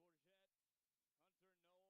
Bourget, Hunter Knoll, and Cameron Weckerly. Come on over to the tee. On deck, Seb Twaddell, Naoto Masumi, Glenn Wilson Jr., Wes Campo. And everybody else, if you're over in merchandise, getting a little something to drink, just hanging out, time to hang out inside the stadium.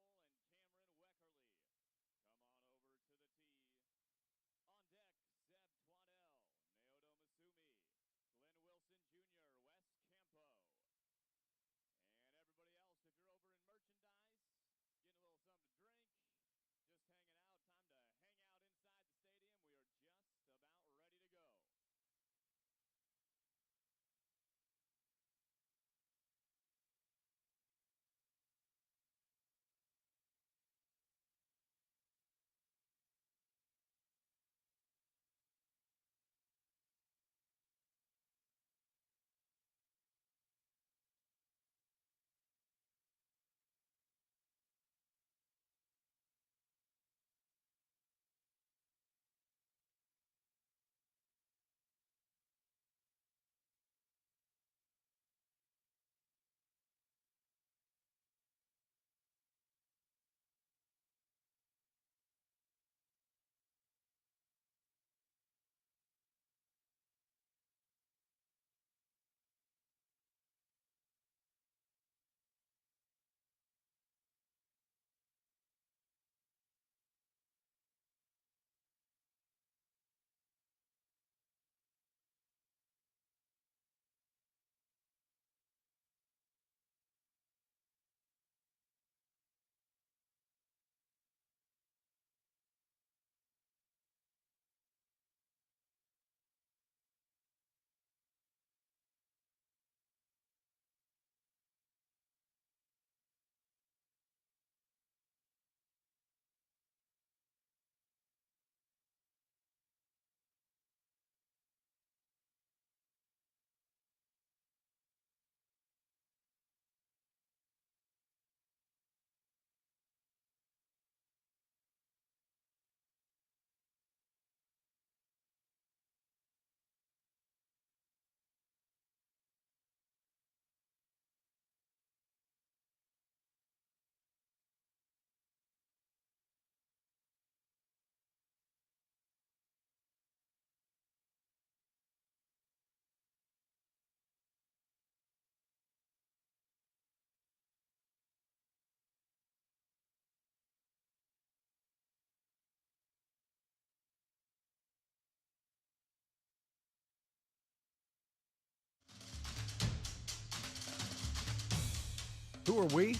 We are just about ready to go. Who are we?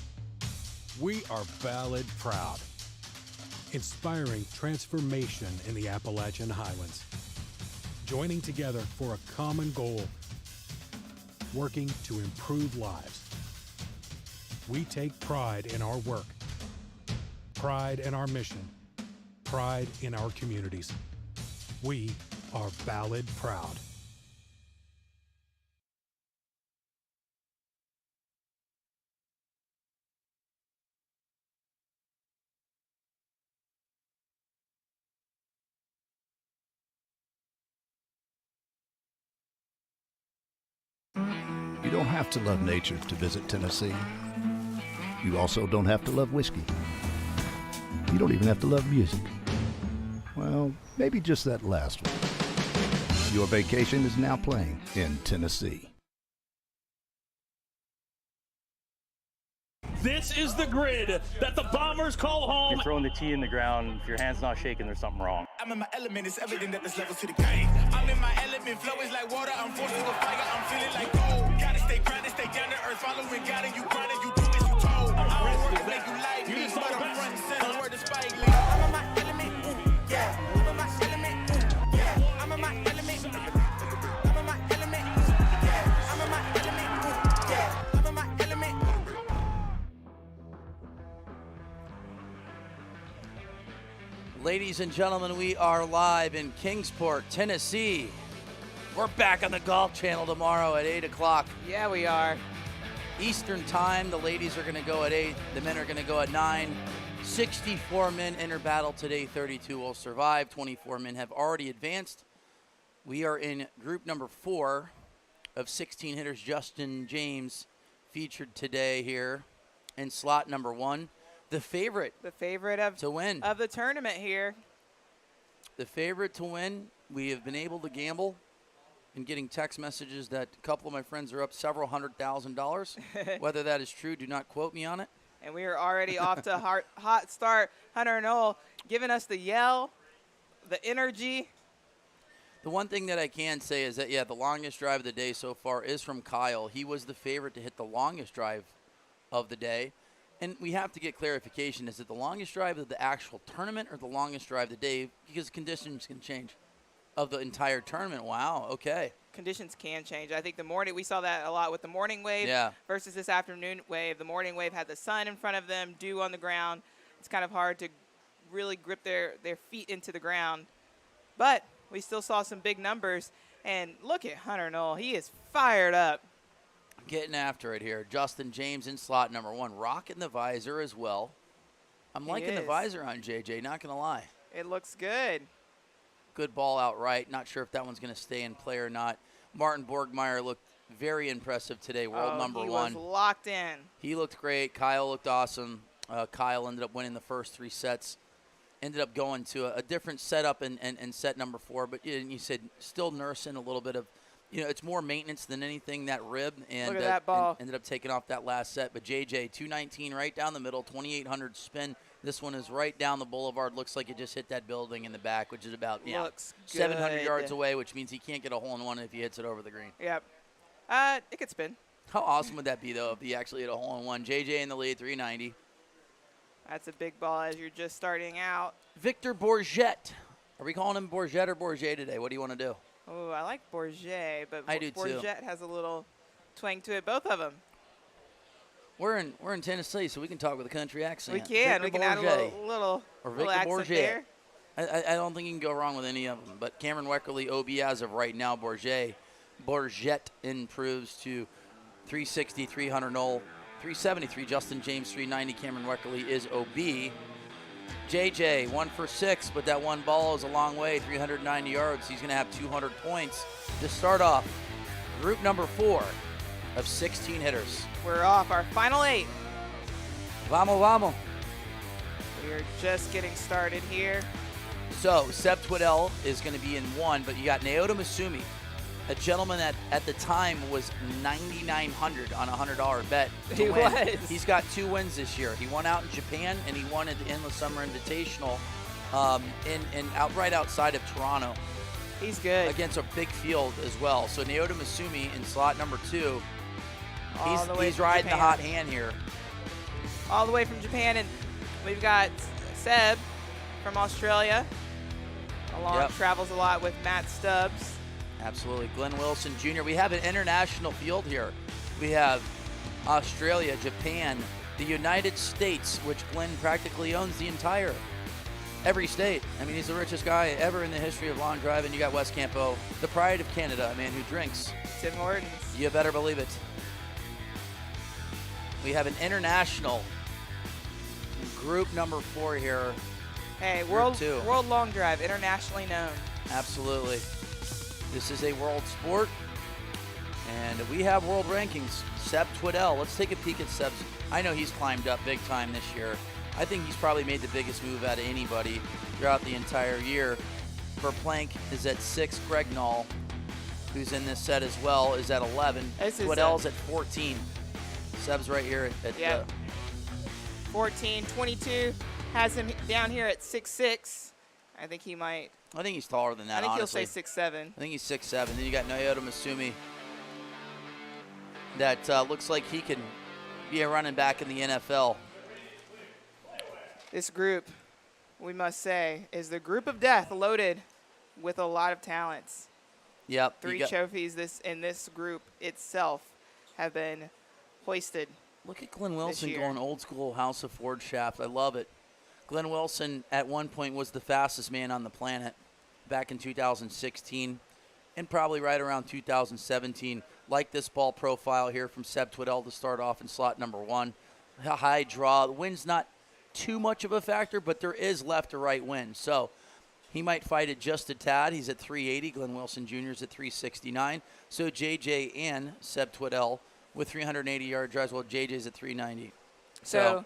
We are Ballad Proud, inspiring transformation in the Appalachian Highlands, joining together for a common goal, working to improve lives. We take pride in our work, pride in our mission, pride in our communities. We are Ballad Proud. You don't have to love nature to visit Tennessee. You also don't have to love whiskey. You don't even have to love music. Well, maybe just that last one. Your vacation is now playing in Tennessee. This is the grid that the Bombers call home. You're throwing the tee in the ground. If your hand's not shaking, there's something wrong. I'm in my element, it's evident that there's levels to the game. I'm in my element, flow is like water, I'm forced to a fire, I'm feeling like gold. Gotta stay grounded, stay down to earth, following God and you grinding, you do as you told. I don't work to make you like me, but I'm front and center, word to Spike Lee. I'm in my element, ooh, yeah. I'm in my element, ooh, yeah. I'm in my element, I'm in my element, yeah. I'm in my element, ooh, yeah. I'm in my element. Ladies and gentlemen, we are live in Kingsport, Tennessee. We're back on the Golf Channel tomorrow at 8 o'clock. Yeah, we are. Eastern Time. The ladies are going to go at 8. The men are going to go at 9. 64 men enter battle today. 32 will survive. 24 men have already advanced. We are in group number 4 of 16 hitters. Justin James featured today here in slot number 1. The favorite to win of the tournament here. The favorite to win. We have been able to gamble and getting text messages that a couple of my friends are up several $100,000. Whether that is true, do not quote me on it. And we are already off to a hot start. Hunter Knoll giving us the yell, the energy. The one thing that I can say is that, yeah, the longest drive of the day so far is from Kyle. He was the favorite to hit the longest drive of the day. And we have to get clarification. Is it the longest drive of the actual tournament or the longest drive of the day? Because conditions can change. Of the entire tournament. Wow, okay. Conditions can change. I think the morning, we saw that a lot with the morning wave versus this afternoon wave. The morning wave had the sun in front of them, dew on the ground. It's kind of hard to really grip their feet into the ground. But we still saw some big numbers. And look at Hunter Knoll. He is fired up. Getting after it here. Justin James in slot number 1. Rocking the visor as well. I'm liking the visor on JJ, not going to lie. It looks good. Good ball outright. Not sure if that one's going to stay in play or not. Martin Borgmeyer looked very impressive today, world number 1. He was locked in. He looked great. Kyle looked awesome. Kyle ended up winning the first 3 sets. Ended up going to a different setup in set number 4. But you said still nursing a little bit of, it's more maintenance than anything, that rib. And, look at that ball. And ended up taking off that last set. But JJ, 219 right down the middle, 2,800 spin. This one is right down the boulevard. Looks like it just hit that building in the back, which is about 700 yards away, which means he can't get a hole-in-one if he hits it over the green. Yep. It could spin. How awesome would that be, though, if he actually hit a hole-in-one? JJ in the lead, 390. That's a big ball as you're just starting out. Victor Bourget. Are we calling him Bourget or Bourget today? What do you want to do? Oh, I like Bourget, but I do too. Bourget has a little twang to it, both of them. We're in Tennessee, so we can talk with a country accent. We can. Victor We can Bourget. add a little accent Bourget. there. I don't think you can go wrong with any of them. But Cameron Weckerly, OB as of right now, Bourget improves to 360, 300 Knoll, 373. Justin James, 390. Cameron Weckerly is OB. JJ, 1 for 6, but that one ball is a long way, 390 yards. He's going to have 200 points to start off group number 4 of 16 hitters. We're off our final 8. Vamos, vamos. We are just getting started here. So, Seb Twiddell is going to be in 1, but you got Naoto Masumi, a gentleman that at the time was $9,900 on a $100 bet. He was. He's got 2 wins this year. He won out in Japan, and he won at the Endless Summer Invitational right outside of Toronto. He's good. Against a big field as well. So, Naoto Masumi in slot number 2. He's riding the hot hand here. All the way from Japan, and we've got Seb from Australia. Travels a lot with Matt Stubbs. Absolutely. Glenn Wilson Jr. We have an international field here. We have Australia, Japan, the United States, which Glenn practically owns every state. I mean, he's the richest guy ever in the history of long driving. You got Wes Campo, the pride of Canada, a man who drinks. Tim Hortons. You better believe it. We have an international group number 4 here. Hey, world long drive, internationally known. Absolutely. This is a world sport, and we have world rankings. Seb Twiddell. Let's take a peek at Seb's. I know he's climbed up big time this year. I think he's probably made the biggest move out of anybody throughout the entire year. For Plank is at 6. Greg Knoll, who's in this set as well, is at 11. Twiddell's at 14. Seb's right here at 14, 22. Has him down here at 6'6". I think he might. I think he's taller than that, I think honestly. he'll say 6'7". I think he's 6'7". Then you got Naoto Masumi. That looks like he can be a running back in the NFL. This group, we must say, is the group of death, loaded with a lot of talents. Yep. 3 trophies in this group itself have been hoisted. Look at Glenn Wilson going old school House of Ford shaft. I love it. Glenn Wilson at one point was the fastest man on the planet back in 2016 and probably right around 2017. Like this ball profile here from Seb Twiddell to start off in slot number 1. A high draw. The wind's not too much of a factor, but there is left or right wind. So he might fight it just a tad. He's at 380. Glenn Wilson Jr. is at 369. So JJ and Seb Twiddell with 380-yard drives, while JJ's at 390. So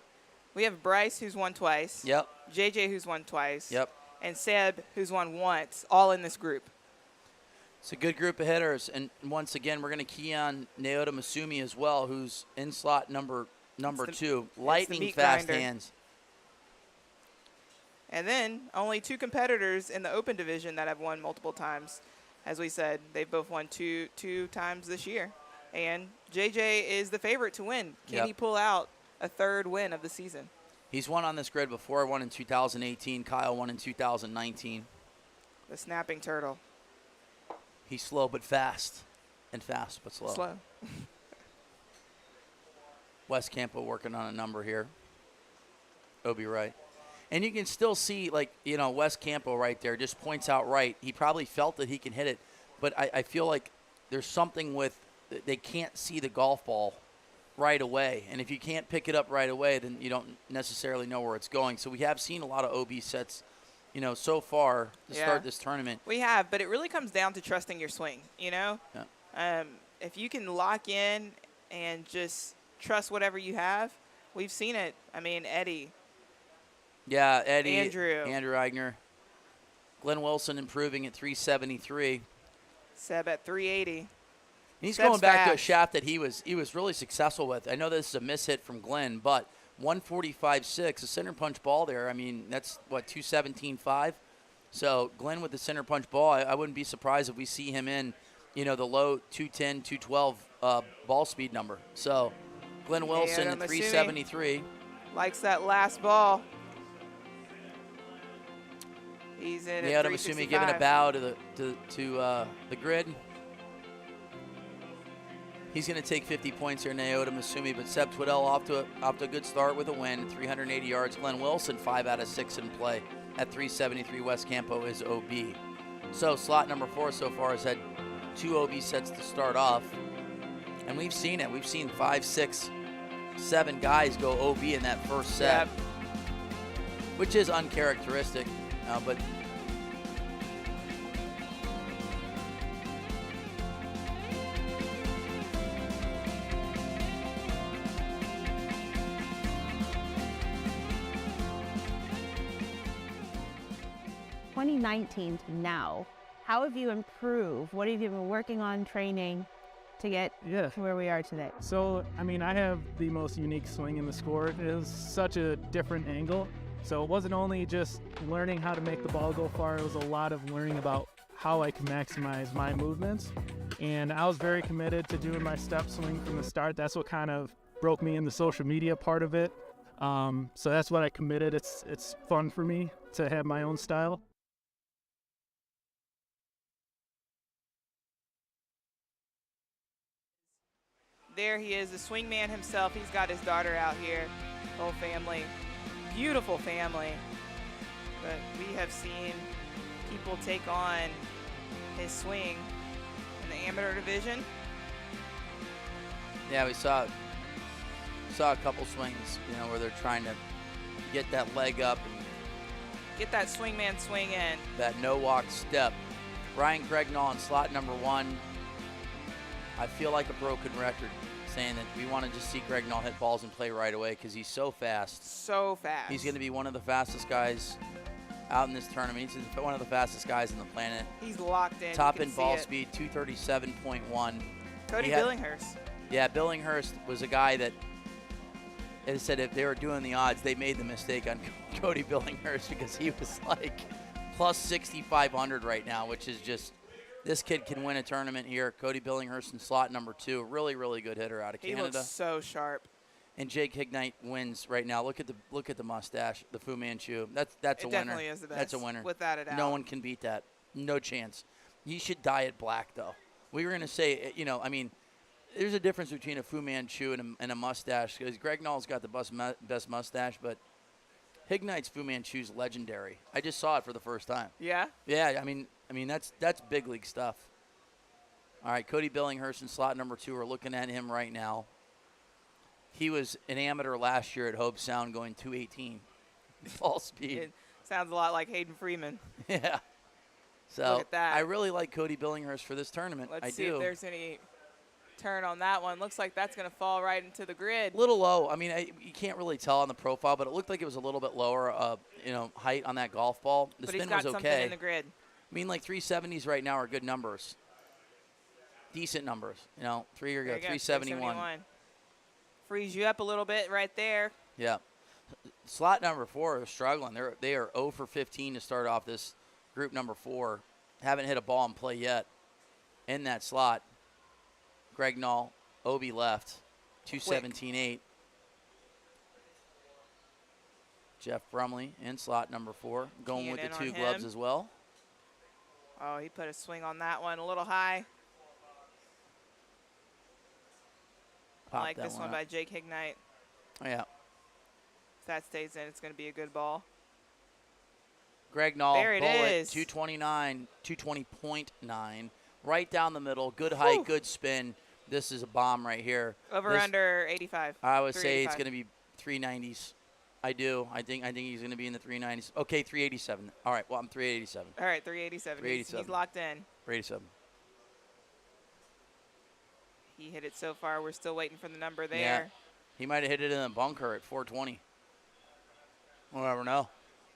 we have Bryce, who's won twice. Yep. JJ, who's won twice. Yep. And Seb, who's won once, all in this group. It's a good group of hitters, and once again, we're going to key on Naoto Masumi as well, who's in slot number 2. Lightning fast hands. And then only 2 competitors in the open division that have won multiple times. As we said, they've both won two times this year. And JJ is the favorite to win. Can he pull out a 3rd win of the season? He's won on this grid before, won in 2018. Kyle won in 2019. The snapping turtle. He's slow but fast, and fast but slow. Slow. Wes Campo working on a number here. Obi right. And you can still see, like, Wes Campo right there just points out right. He probably felt that he can hit it, but I feel like there's something with they can't see the golf ball right away. And if you can't pick it up right away, then you don't necessarily know where it's going. So we have seen a lot of OB sets so far to start this tournament. We have, but it really comes down to trusting your swing, Yeah. If you can lock in and just trust whatever you have, we've seen it. I mean, Eddie. Yeah, Eddie. Andrew Eigner. Glenn Wilson improving at 373. Seb at 380. He's going back to a shaft that he was really successful with. I know this is a mishit from Glenn, but 145.6, a center punch ball there. I mean, that's, 217.5? So Glenn with the center punch ball, I wouldn't be surprised if we see him in, the low 210, 212 ball speed number. So Glenn Wilson at 373. Likes that last ball. He's in at 365. Masumi giving a bow to the grid. He's going to take 50 points here, Naoto Masumi, but Seb Twiddell off to a good start with a win, 380 yards. Glenn Wilson, 5 out of 6 in play at 373. Wes Campo is OB. So slot number 4 so far has had 2 OB sets to start off, and we've seen it. We've seen 5, 6, 7 guys go OB in that first set, which is uncharacteristic, but. ...2019 to now, how have you improved? What have you been working on, training to get to where we are today? So, I mean, I have the most unique swing in the sport. It was such a different angle. So it wasn't only just learning how to make the ball go far, it was a lot of learning about how I can maximize my movements. And I was very committed to doing my step swing from the start. That's what kind of broke me in the social media part of it. So that's what I committed. It's fun for me to have my own style. There he is, the swingman himself. He's got his daughter out here, whole family, beautiful family. But we have seen people take on his swing in the amateur division. Yeah, we saw a couple swings, where they're trying to get that leg up and get that swingman swing in. That no walk step. Ryan Gregnall in slot number 1. I feel like a broken record saying that we want to just see Gregnall hit balls and play right away because he's so fast. So fast. He's going to be one of the fastest guys out in this tournament. He's one of the fastest guys on the planet. He's locked in. Top end ball speed, 237.1. Cody Billinghurst. Yeah, Billinghurst was a guy that, as I said, if they were doing the odds, they made the mistake on Cody Billinghurst because he was like plus 6,500 right now, which is just, this kid can win a tournament here. Cody Billinghurst in slot number 2. Really, really good hitter out of Canada. He looks so sharp. And Jake Hignite wins right now. Look at the mustache, the Fu Manchu. That's a winner. It definitely is the best. That's a winner. Without a doubt. No one can beat that. No chance. He should dye it black, though. We were going to say, I mean, there's a difference between a Fu Manchu and a mustache because Gregnall's got the best mustache, but Hignite's Fu Manchu's legendary. I just saw it for the first time. Yeah? Yeah, I mean that's big league stuff. All right, Cody Billinghurst in slot number 2. We're looking at him right now. He was an amateur last year at Hope Sound going 218 ball speed. It sounds a lot like Hayden Freeman. Yeah. So look at that. I really like Cody Billinghurst for this tournament. Let's see if there's any turn on that one. Looks like that's going to fall right into the grid. Little low. I mean, you can't really tell on the profile, but it looked like it was a little bit lower, height on that golf ball. The but spin he's got was something okay. in the grid. I mean, like 370s right now are good numbers. decent numbers. 3 year ago, There you go, 371. Frees you up a little bit right there. Yeah. Slot number 4 is struggling. They are 0 for 15 to start off this group number 4. Haven't hit a ball in play yet in that slot. Greg Knoll, Obi left, 217.8. Jeff Brumley in slot number 4, going with the 2 gloves as well. Oh, he put a swing on that one, a little high. I like this one by Jake Hignite. Oh, yeah. If that stays in, it's going to be a good ball. Greg Knoll, there it is. 229, 220.9. Right down the middle. Good height, good spin. This is a bomb right here. Under 85. I would say it's going to be 390s. I do. I think he's going to be in the 390s. Okay, 387. All right, well, I'm 387. All right, 387. He's locked in. 387. He hit it so far. We're still waiting for the number there. Yeah. He might have hit it in the bunker at 420. We'll never know.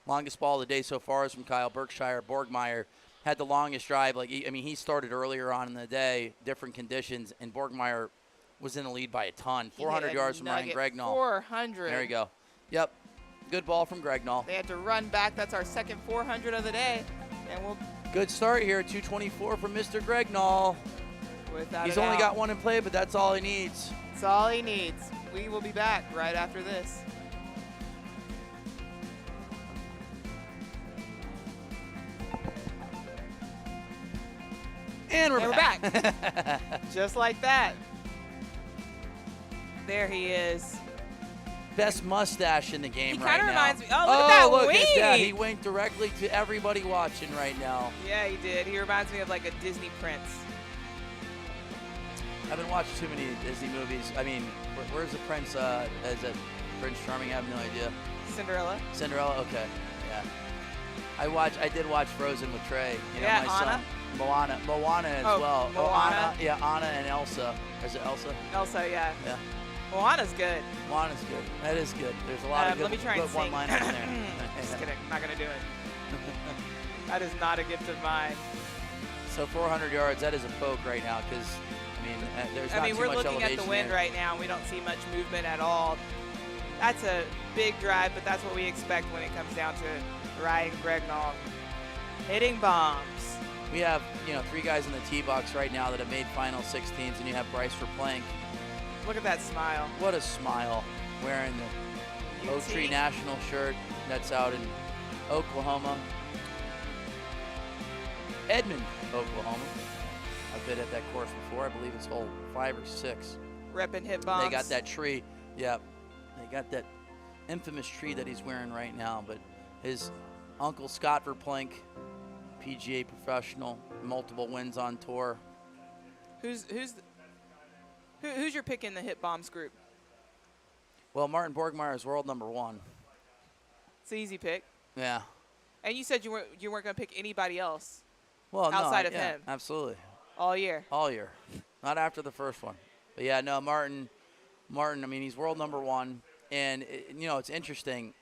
Longest ball of the day so far is from Kyle Berkshire. Borgmeyer had the longest drive. He started earlier on in the day, different conditions, and Borgmeyer was in the lead by a ton. 400 yards from Ryan Gregnall. 400. There you go. Yep. Good ball from Gregnall. They had to run back. That's our second 400 of the day. And good start here. 224 from Mr. Gregnall. He's only got one in play, but that's all he needs. That's all he needs. We will be back right after this. And we're back. Just like that. There he is. Best mustache in the game he right now. He kind of reminds me. Oh, look at that look wink. At that. He winked directly to everybody watching right now. Yeah, he did. He reminds me of like a Disney prince. I haven't watched too many Disney movies. I mean, where's the prince? Is it Prince Charming? I have no idea. Cinderella. Cinderella. Okay. Yeah. I did watch Frozen with Trey. My Anna. son. Moana as well. Moana. Anna. Yeah, Anna and Elsa. Is it Elsa? Elsa, yeah. Yeah. Moana's good. Moana's good. That is good. There's a lot of good one-liners in there. Just kidding. I'm not going to do it. That is not a gift of mine. So 400 yards, that is a poke right now because, there's not too much elevation. We're looking at the wind right now, and we don't see much movement at all. That's a big drive, but that's what we expect when it comes down to Ryan Gregnall hitting bombs. We have, 3 guys in the tee box right now that have made final 16s, and you have Bryce Verplank. Look at that smile. What a smile, wearing the Oak Tree National shirt that's out in Oklahoma. Edmond, Oklahoma. I've been at that course before. I believe it's hole 5 or 6. Reppin' hit bombs. They got that tree. Yep. They got that infamous tree that he's wearing right now. But his uncle Scott Verplank, PGA professional, multiple wins on tour. Who's your pick in the hit bombs group? Well, Martin Borgmeyer is world number 1. It's an easy pick. Yeah. And you said you weren't going to pick anybody else. Well, outside of him. Absolutely. All year. All year. Not after the first one. But yeah, no, Martin, he's world number 1. And, it's interesting.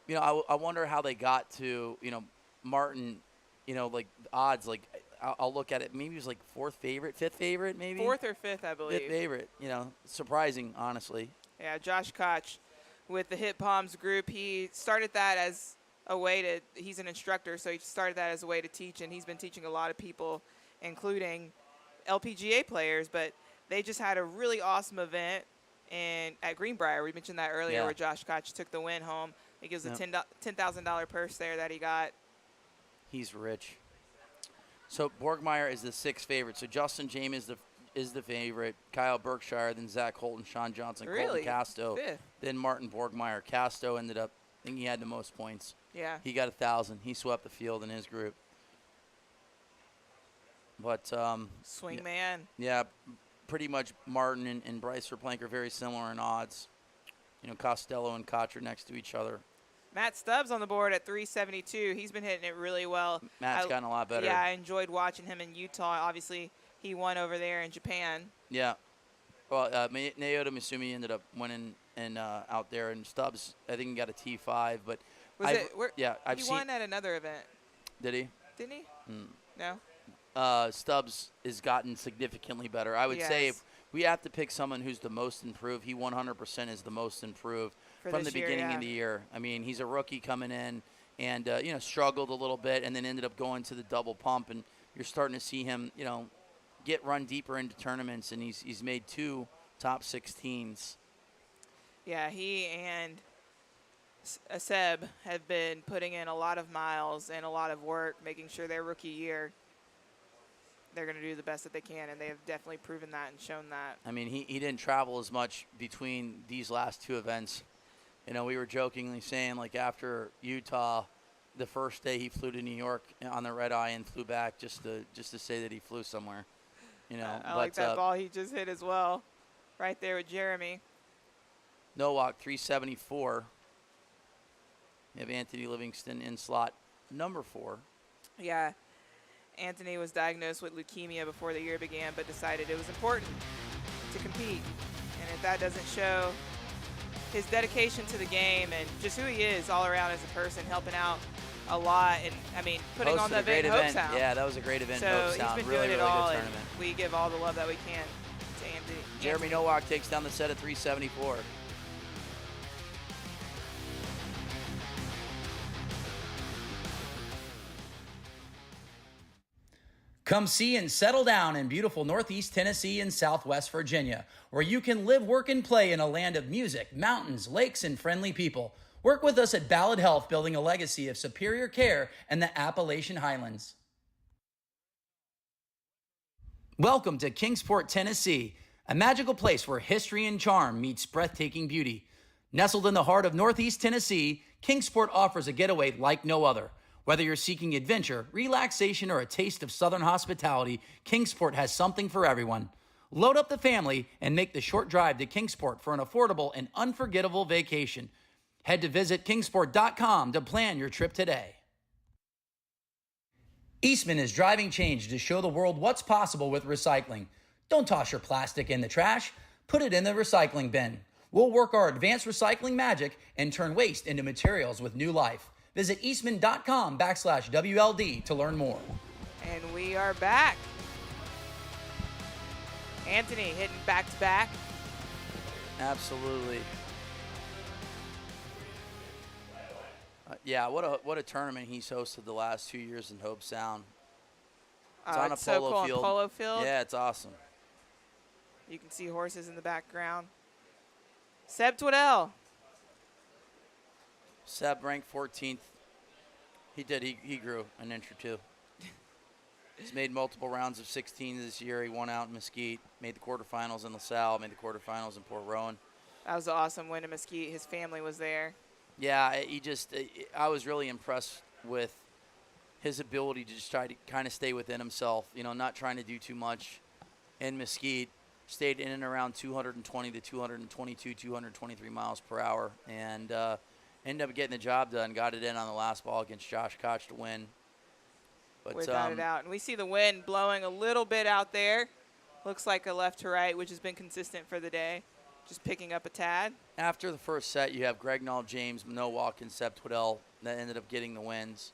I wonder how they got to, Martin, like odds, like I'll look at it. Maybe he was like 4th favorite, 5th favorite, maybe? 4th or 5th, I believe. 5th favorite, surprising, honestly. Yeah, Josh Koch with the Hit Palms group. He started that as a way to, he's an instructor, so he started that as a way to teach, and he's been teaching a lot of people, including LPGA players, but they just had a really awesome event at Greenbrier. We mentioned that earlier, where Josh Koch took the win home. He gives a $10,000 purse there that he got. He's rich. So Borgmeyer is the 6th favorite. So Justin James is the favorite. Kyle Berkshire, then Zach Holton, Sean Johnson, really? Colton Casto, 5th. Then Martin Borgmeyer. Casto ended up, I think he had the most points. Yeah. He got 1,000. He swept the field in his group. But swing man. Yeah, pretty much Martin and Bryce Verplank are very similar in odds. Costello and Koch are next to each other. Matt Stubbs on the board at 372. He's been hitting it really well. Matt's gotten a lot better. Yeah, I enjoyed watching him in Utah. Obviously, he won over there in Japan. Yeah. Well, Naoto Misumi ended up winning out there, and Stubbs, I think, he got a T5. But he seen. won at another event. Did he? Didn't he? No. Stubbs has gotten significantly better. I would say if we have to pick someone who's the most improved, he 100% is the most improved from the beginning of the year. I mean, he's a rookie coming in and, struggled a little bit and then ended up going to the double pump. And you're starting to see him, get run deeper into tournaments, and he's made 2 top 16s. Yeah, he and Seb have been putting in a lot of miles and a lot of work, making sure their rookie year they're going to do the best that they can, and they have definitely proven that and shown that. I mean, he didn't travel as much between these last 2 events. We were jokingly saying, like, after Utah, the first day he flew to New York on the red eye and flew back just to say that he flew somewhere. I like that ball he just hit as well, right there with Jeremy. Nowak 374. You have Anthony Livingston in slot number 4. Yeah, Anthony was diagnosed with leukemia before the year began, but decided it was important to compete. And if that doesn't show his dedication to the game and just who he is all around as a person, helping out a lot, and I mean, putting on the event in Hope Sound. Yeah, that was a great event in Hope Sound. So he's been really, doing it really all, good and tournament. we give all the love that we can to Anthony. Jeremy Nowak takes down the set at 374. Come see and settle down in beautiful Northeast Tennessee and Southwest Virginia, where you can live, work, and play in a land of music, mountains, lakes, and friendly people. Work with us at Ballad Health, building a legacy of superior care in the Appalachian Highlands. Welcome to Kingsport, Tennessee, a magical place where history and charm meets breathtaking beauty. Nestled in the heart of Northeast Tennessee, Kingsport offers a getaway like no other. Whether you're seeking adventure, relaxation, or a taste of Southern hospitality, Kingsport has something for everyone. Load up the family and make the short drive to Kingsport for an affordable and unforgettable vacation. Head to visit Kingsport.com to plan your trip today. Eastman is driving change to show the world what's possible with recycling. Don't toss your plastic in the trash. Put it in the recycling bin. We'll work our advanced recycling magic and turn waste into materials with new life. Visit eastman.com/WLD to learn more. And we are back. Anthony hitting back-to-back. Absolutely. Yeah, what a tournament he's hosted the last 2 years in Hope Sound. It's on a polo field. Polo field. Yeah, it's awesome. You can see horses in the background. Seb Twaddell. Seb ranked 14th. He did. He grew an inch or 2. He's made multiple rounds of 16 this year. He won out in Mesquite, made the quarterfinals in LaSalle, made the quarterfinals in Port Rowan. That was an awesome win in Mesquite. His family was there. Yeah, I was really impressed with his ability to just try to kind of stay within himself, not trying to do too much in Mesquite. Stayed in and around 220 to 222, 223 miles per hour, and ended up getting the job done. Got it in on the last ball against Josh Koch to win. But without it out, and we see the wind blowing a little bit out there. Looks like a left to right, which has been consistent for the day. Just picking up a tad. After the first set, you have Greg Nall, James Nowak, and Seb Twaddell that ended up getting the wins.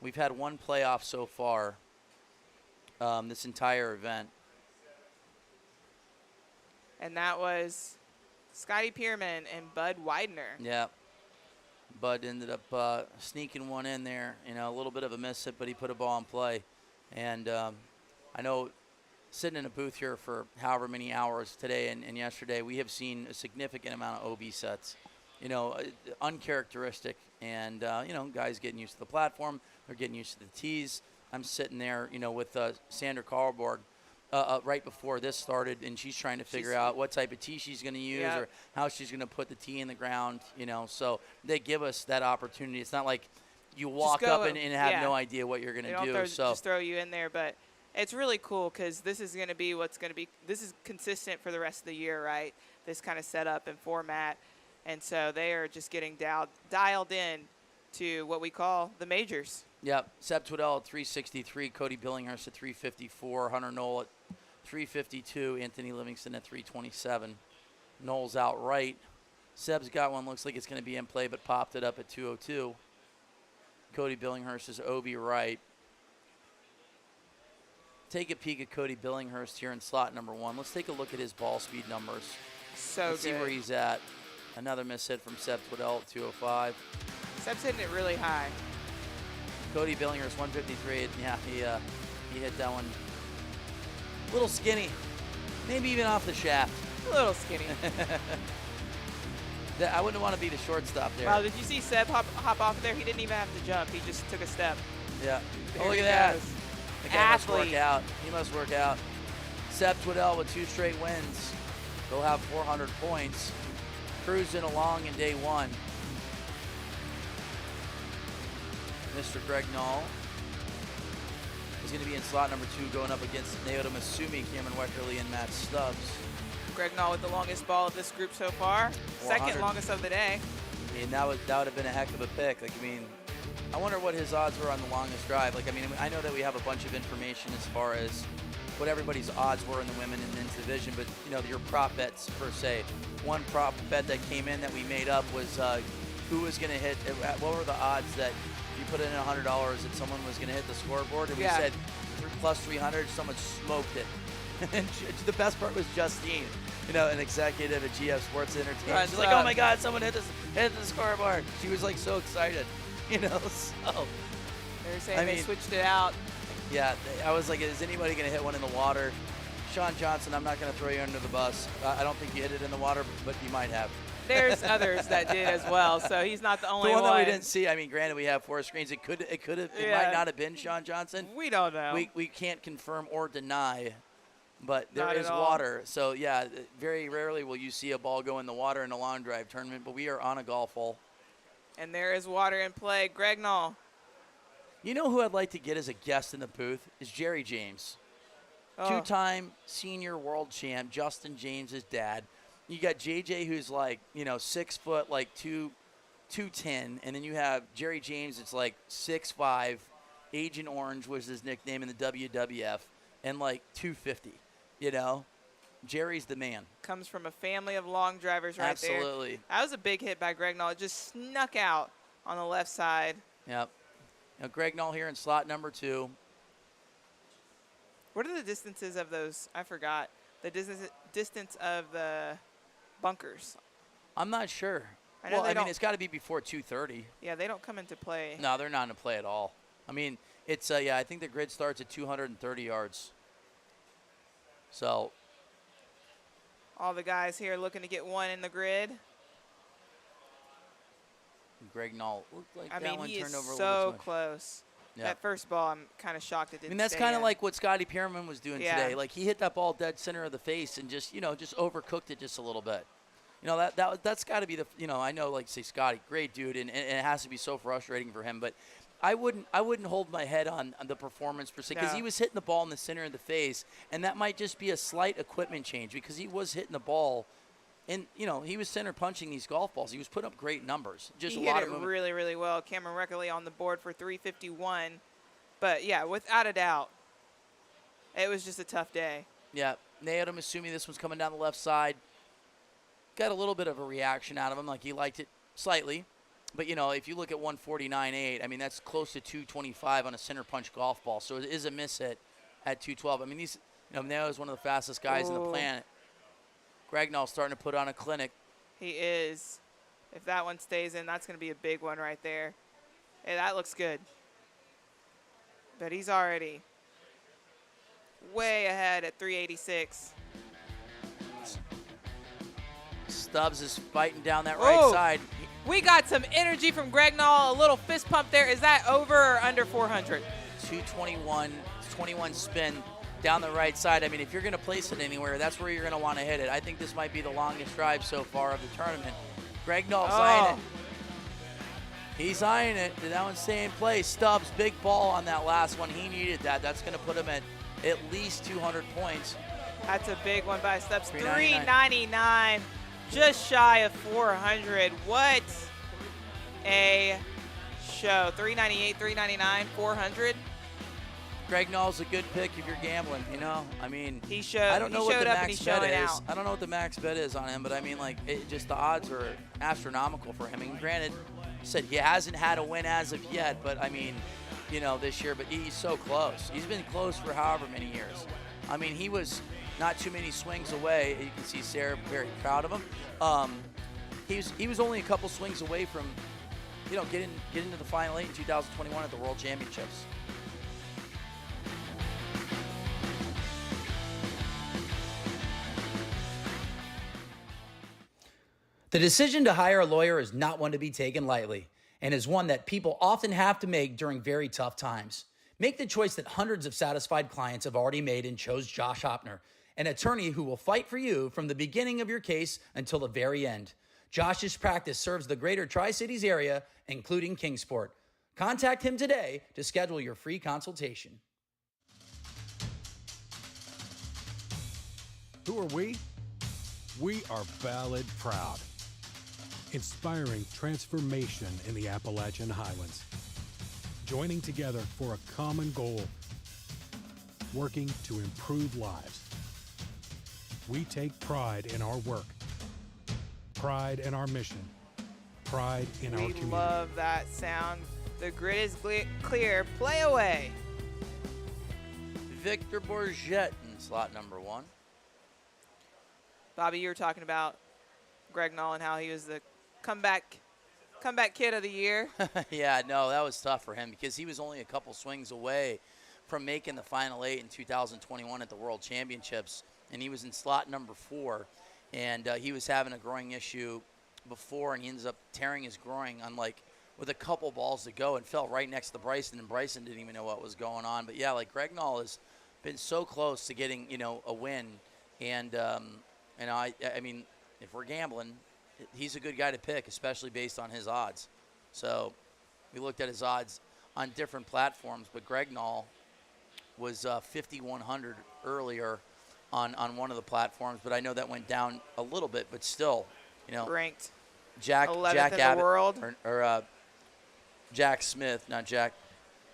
We've had one playoff so far this entire event. And that was Scotty Pierman and Bud Widener. Yeah. Bud ended up sneaking one in there. A little bit of a miss hit, but he put a ball in play. And I know sitting in a booth here for however many hours today and yesterday, we have seen a significant amount of OB sets. Uncharacteristic. And, guys getting used to the platform. They're getting used to the tees. I'm sitting there, with Sandra Karlborg right before this started, and she's trying to figure out what type of tee she's going to use or how she's going to put the tee in the ground, So they give us that opportunity. It's not like you walk up and have no idea what you're going to do. Just throw you in there, but it's really cool because this is going to be this is consistent for the rest of the year, right? This kind of setup and format. And so they are just getting dialed in to what we call the majors. Yep. Seb Twaddell at 363, Cody Billinghurst at 354, Hunter Knoll at 352, Anthony Livingston at 327. Knoll's out right. Seb's got one, looks like it's going to be in play, but popped it up at 202. Cody Billinghurst is OB right. take a peek at Cody Billinghurst here in slot number 1. Let's take a look at his ball speed numbers. Let's see where he's at. Another miss hit from Seb Twiddell at 205. Seb's hitting it really high. Cody Billinghurst, 153. Yeah, he hit that one a little skinny. Maybe even off the shaft. A little skinny. I wouldn't want to be the shortstop there. Wow, did you see Seb hop off there? He didn't even have to jump. He just took a step. Yeah. There look at that. The guy must work out. He must work out. Seb Twiddell with 2 straight wins. He'll have 400 points. Cruising along in day 1. Mr. Greg Knoll is going to be in slot number 2 going up against Naoto Masumi, Cameron Weckerly, and Matt Stubbs. Greg Knoll with the longest ball of this group so far. Second longest of the day. I mean, that would have been a heck of a pick. Like, I mean, I wonder what his odds were on the longest drive. Like, I mean, I know that we have a bunch of information as far as what everybody's odds were in the women and men's division, but, you know, your prop bets per se. One prop bet that came in that we made up was who was going to hit, what were the odds that you put in $100 that someone was going to hit the scoreboard? And we said plus 300, someone smoked it. And the best part was Justine, you know, an executive at GF Sports Entertainment. She's like, oh my God, someone hit the scoreboard. She was like so excited, you know, so. They're saying they switched it out. Yeah, I was like, is anybody going to hit one in the water? Sean Johnson, I'm not going to throw you under the bus. I don't think you hit it in the water, but you might have. There's others that did as well, so he's not the only one. The one that we didn't see. I mean, granted, we have 4 screens. It might not have been Sean Johnson. We don't know. We can't confirm or deny, but there is water. So yeah, very rarely will you see a ball go in the water in a long drive tournament. But we are on a golf hole, and there is water in play. Greg Knoll. You know who I'd like to get as a guest in the booth is Jerry James, 2-time senior world champ. Justin James' dad. You got JJ, who's like, you know, 6 foot, like 210, and then you have Jerry James, it's like 6'5", Agent Orange was his nickname in the WWF, and like 250. You know, Jerry's the man. Comes from a family of long drivers right there. Absolutely. That was a big hit by Greg Knoll. It just snuck out on the left side. Yep. Now Greg Knoll here in slot number 2. What are the distances of those? I forgot. The distance of the bunkers. I'm not sure. I mean, it's got to be before 2:30. Yeah, they don't come into play. No, they're not in play at all. I mean, it's I think the grid starts at 230 yards. So all the guys here looking to get one in the grid. Greg Knoll looked like he is so close. Yeah. That first ball, I'm kind of shocked it didn't. I mean, that's kind of like what Scotty Pierman was doing today. Like, he hit that ball dead center of the face and just overcooked it just a little bit. You know, that's got to be the, you know, I know, like, say, Scotty, great dude, and it has to be so frustrating for him. But I wouldn't hold my head on the performance per se, because he was hitting the ball in the center of the face, and that might just be a slight equipment change, because he was hitting the ball. And, you know, he was center punching these golf balls. He was putting up great numbers. Just he a lot hit of it really, really well. Cameron Weckerly on the board for 351. But, yeah, without a doubt, it was just a tough day. Yeah. Naoto Masumi, this one's coming down the left side. Got a little bit of a reaction out of him. Like, he liked it slightly. But, you know, if you look at 149.8, I mean, that's close to 225 on a center punch golf ball. So it is a miss hit at 212. I mean, Naoto's one of the fastest guys on the planet. Greg Knoll starting to put on a clinic. He is. If that one stays in, that's going to be a big one right there. Hey, that looks good. But he's already way ahead at 386. Stubbs is fighting down that right side. We got some energy from Greg Knoll. A little fist pump there. Is that over or under 400? 221 spin. Down the right side. I mean, if you're going to place it anywhere, that's where you're going to want to hit it. I think this might be the longest drive so far of the tournament. Greg Knoll's eyeing it. He's eyeing it. Did that one stay in place? Stubbs, big ball on that last one. He needed that. That's going to put him at least 200 points. That's a big one by Stubbs. 399, just shy of 400. What a show. 398, 399, 400. Greg Knoll's a good pick if you're gambling, you know? I mean, I don't know what the max bet is. I don't know what the max bet is on him, but I mean, like, just the odds are astronomical for him. And granted, said he hasn't had a win as of yet, but I mean, this year, but he's so close. He's been close for however many years. I mean, he was not too many swings away. You can see Sarah very proud of him. He was only a couple swings away from, getting into the Final 8 in 2021 at the World Championships. The decision to hire a lawyer is not one to be taken lightly, and is one that people often have to make during very tough times. Make the choice that hundreds of satisfied clients have already made and chose Josh Hopner, an attorney who will fight for you from the beginning of your case until the very end. Josh's practice serves the greater Tri-Cities area, including Kingsport. Contact him today to schedule your free consultation. Who are we? We are Ballad Proud, inspiring transformation in the Appalachian Highlands, joining together for a common goal, working to improve lives. We take pride in our work, pride in our mission, pride in our community. We love that sound. The grid is clear. Play away. Victor Bourget in slot number 1. Bobby, you were talking about Greg Noll and how he was the comeback kid of the year. Yeah, no, that was tough for him because he was only a couple swings away from making the Final 8 in 2021 at the World Championships, and he was in slot number 4, and he was having a groin issue before, and he ends up tearing his groin on with a couple balls to go and fell right next to Bryson, and Bryson didn't even know what was going on. But yeah, Greg Noll has been so close to getting a win, and I mean, if we're gambling, he's a good guy to pick, especially based on his odds. So we looked at his odds on different platforms, but Greg Noll was 5,100 earlier on one of the platforms, but I know that went down a little bit, but still, ranked Jack 11th in Abbott, the world, or Jack Smith, not Jack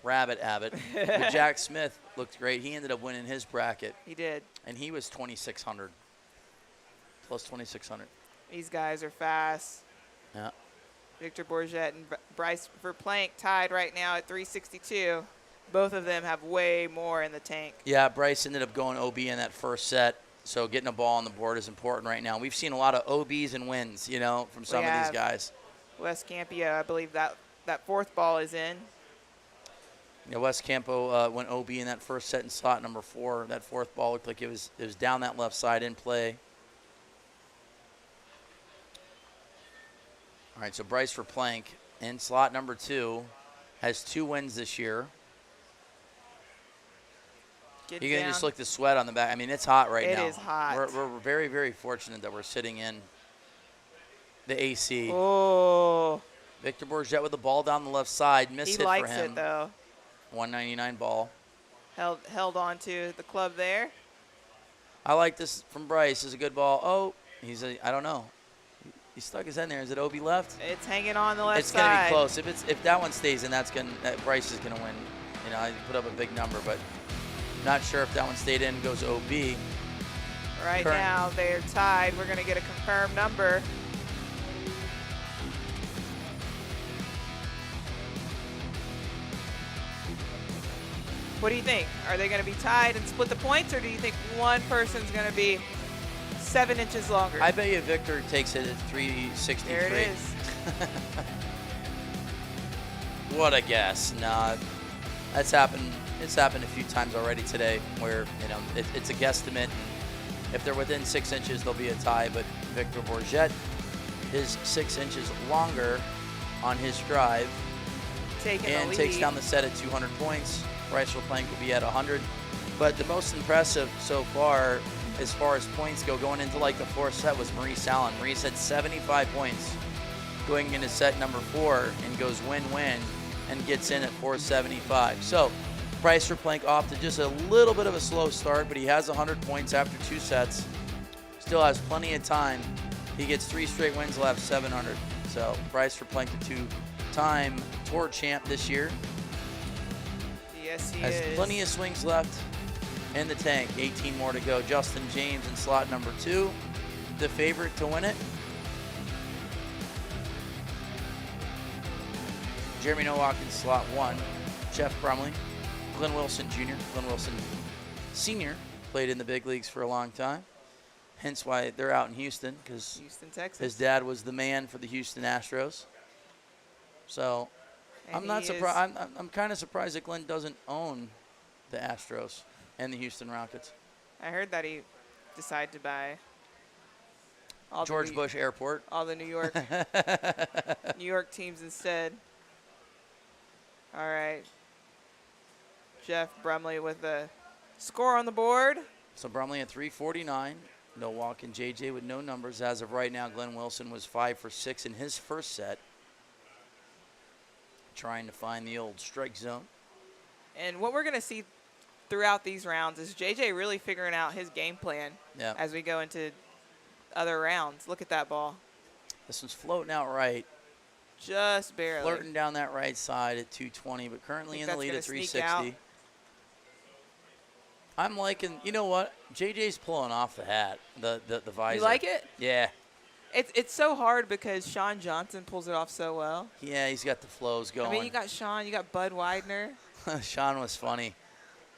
Rabbit Abbott, but Jack Smith looked great. He ended up winning his bracket. He did, and he was 2,600. Plus 2,600. These guys are fast. Yeah. Victor Bourget and Bryce Verplank tied right now at 362. Both of them have way more in the tank. Yeah, Bryce ended up going OB in that first set, so getting a ball on the board is important right now. We've seen a lot of OBs and wins, from some of these guys. Wes Campio, I believe that fourth ball is in. Yeah, Wes Campo went OB in that first set in slot number 4. That fourth ball looked like it was down that left side in play. All right, so Bryce Verplank in slot number 2 has 2 wins this year. You can just look the sweat on the back. I mean, it's hot right now. It is hot. We're very, very fortunate that we're sitting in the AC. Oh. Victor Bourget with the ball down the left side. Miss hit for him. He likes it, though. 199 ball. Held on to the club there. I like this from Bryce. It's a good ball. Oh, I don't know. He stuck his head in there. Is it OB left? It's hanging on the left side. It's going to be close. If that one stays in, that Bryce is going to win. I put up a big number, but not sure if that one stayed in and goes OB. Right now, they're tied. We're going to get a confirmed number. What do you think? Are they going to be tied and split the points, or do you think one person's going to be 7 inches longer? I bet you Victor takes it at 363. There it is. What a guess. No, that's happened. It's happened a few times already today where, it's a guesstimate. If they're within 6 inches, there'll be a tie. But Victor Bourget is 6 inches longer on his drive. And takes down the set at 200 points. Bryce Verplank will be at 100. But the most impressive so far as points go going into the fourth set was Maurice Allen. Maurice had 75 points going into set number 4 and goes win-win and gets in at 475. So Bryce Verplank off to just a little bit of a slow start, but he has 100 points after 2 sets. Still has plenty of time. He gets 3 straight wins, he'll have 700. So Bryce Verplank, the 2-time tour champ this year. Yes, he has plenty of swings left in the tank. 18 more to go. Justin James in slot number 2, the favorite to win it. Jeremy Nowak in slot 1. Jeff Brumley, Glenn Wilson Jr., Glenn Wilson Sr. played in the big leagues for a long time. Hence why they're out in Houston, because Houston, Texas. His dad was the man for the Houston Astros. So I'm not surprised. I'm kind of surprised that Glenn doesn't own the Astros and the Houston Rockets. I heard that he decided to buy George Bush Airport. All the New York teams instead. All right. Jeff Brumley with the score on the board. So Brumley at 349. No walk and JJ with no numbers as of right now. Glenn Wilson was 5 for 6 in his first set. Trying to find the old strike zone. And what we're going to see throughout these rounds is JJ really figuring out his game plan as we go into other rounds. Look at that ball. This one's floating out right. Just barely. Flirting down that right side at 220, but currently in the lead at 360. I'm liking, you know what? JJ's pulling off the hat, the visor. You like it? Yeah. It's so hard because Sean Johnson pulls it off so well. Yeah, he's got the flows going. I mean, you got Sean, you got Bud Widener. Sean was funny.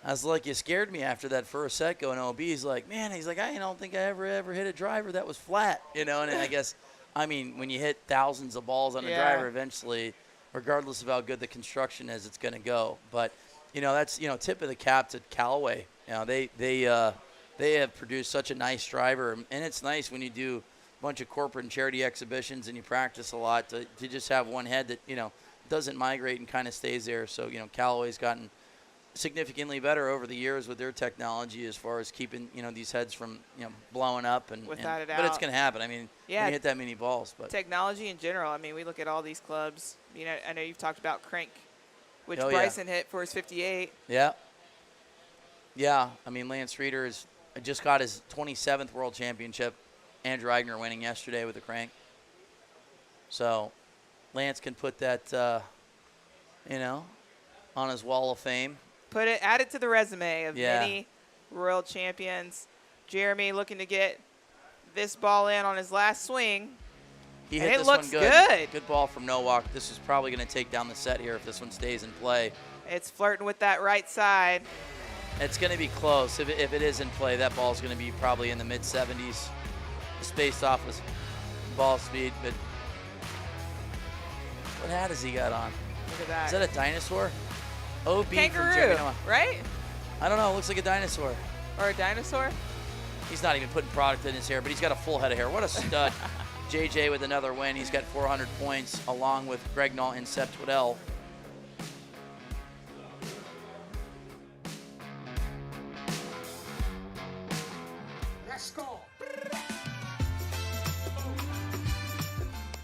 I was like, you scared me after that first set going OB. He's like, man, I don't think I ever hit a driver that was flat, And I guess, I mean, when you hit thousands of balls on a driver, eventually, regardless of how good the construction is, it's going to go. But, that's, tip of the cap to Callaway. They have produced such a nice driver, and it's nice when you do a bunch of corporate and charity exhibitions and you practice a lot to just have one head that, doesn't migrate and kind of stays there. So, Callaway's gotten significantly better over the years with their technology as far as keeping, these heads from, blowing up. Without a doubt. But it's going to happen. I mean, when you hit that many balls. But technology in general, I mean, we look at all these clubs. I know you've talked about Crank, which Bryson hit for his 58. Yeah. Yeah. I mean, Lance Reeder just got his 27th World Championship. Andrew Eigner winning yesterday with the Crank. So Lance can put that, on his wall of fame. Add it to the resume of many world champions. Jeremy looking to get this ball in on his last swing. He hit this looks one good. Good ball from Nowak. This is probably going to take down the set here if this one stays in play. It's flirting with that right side. It's going to be close. If it is in play, that ball's going to be probably in the mid-70s. Spaced off with ball speed. But what hat has he got on? Look at that. Is that a dinosaur? OB Kangaroo, right? I don't know. It looks like a dinosaur. Or a dinosaur? He's not even putting product in his hair, but he's got a full head of hair. What a stud. JJ with another win. He's got 400 points along with Greg Nault and Seb Twiddell. Let's go.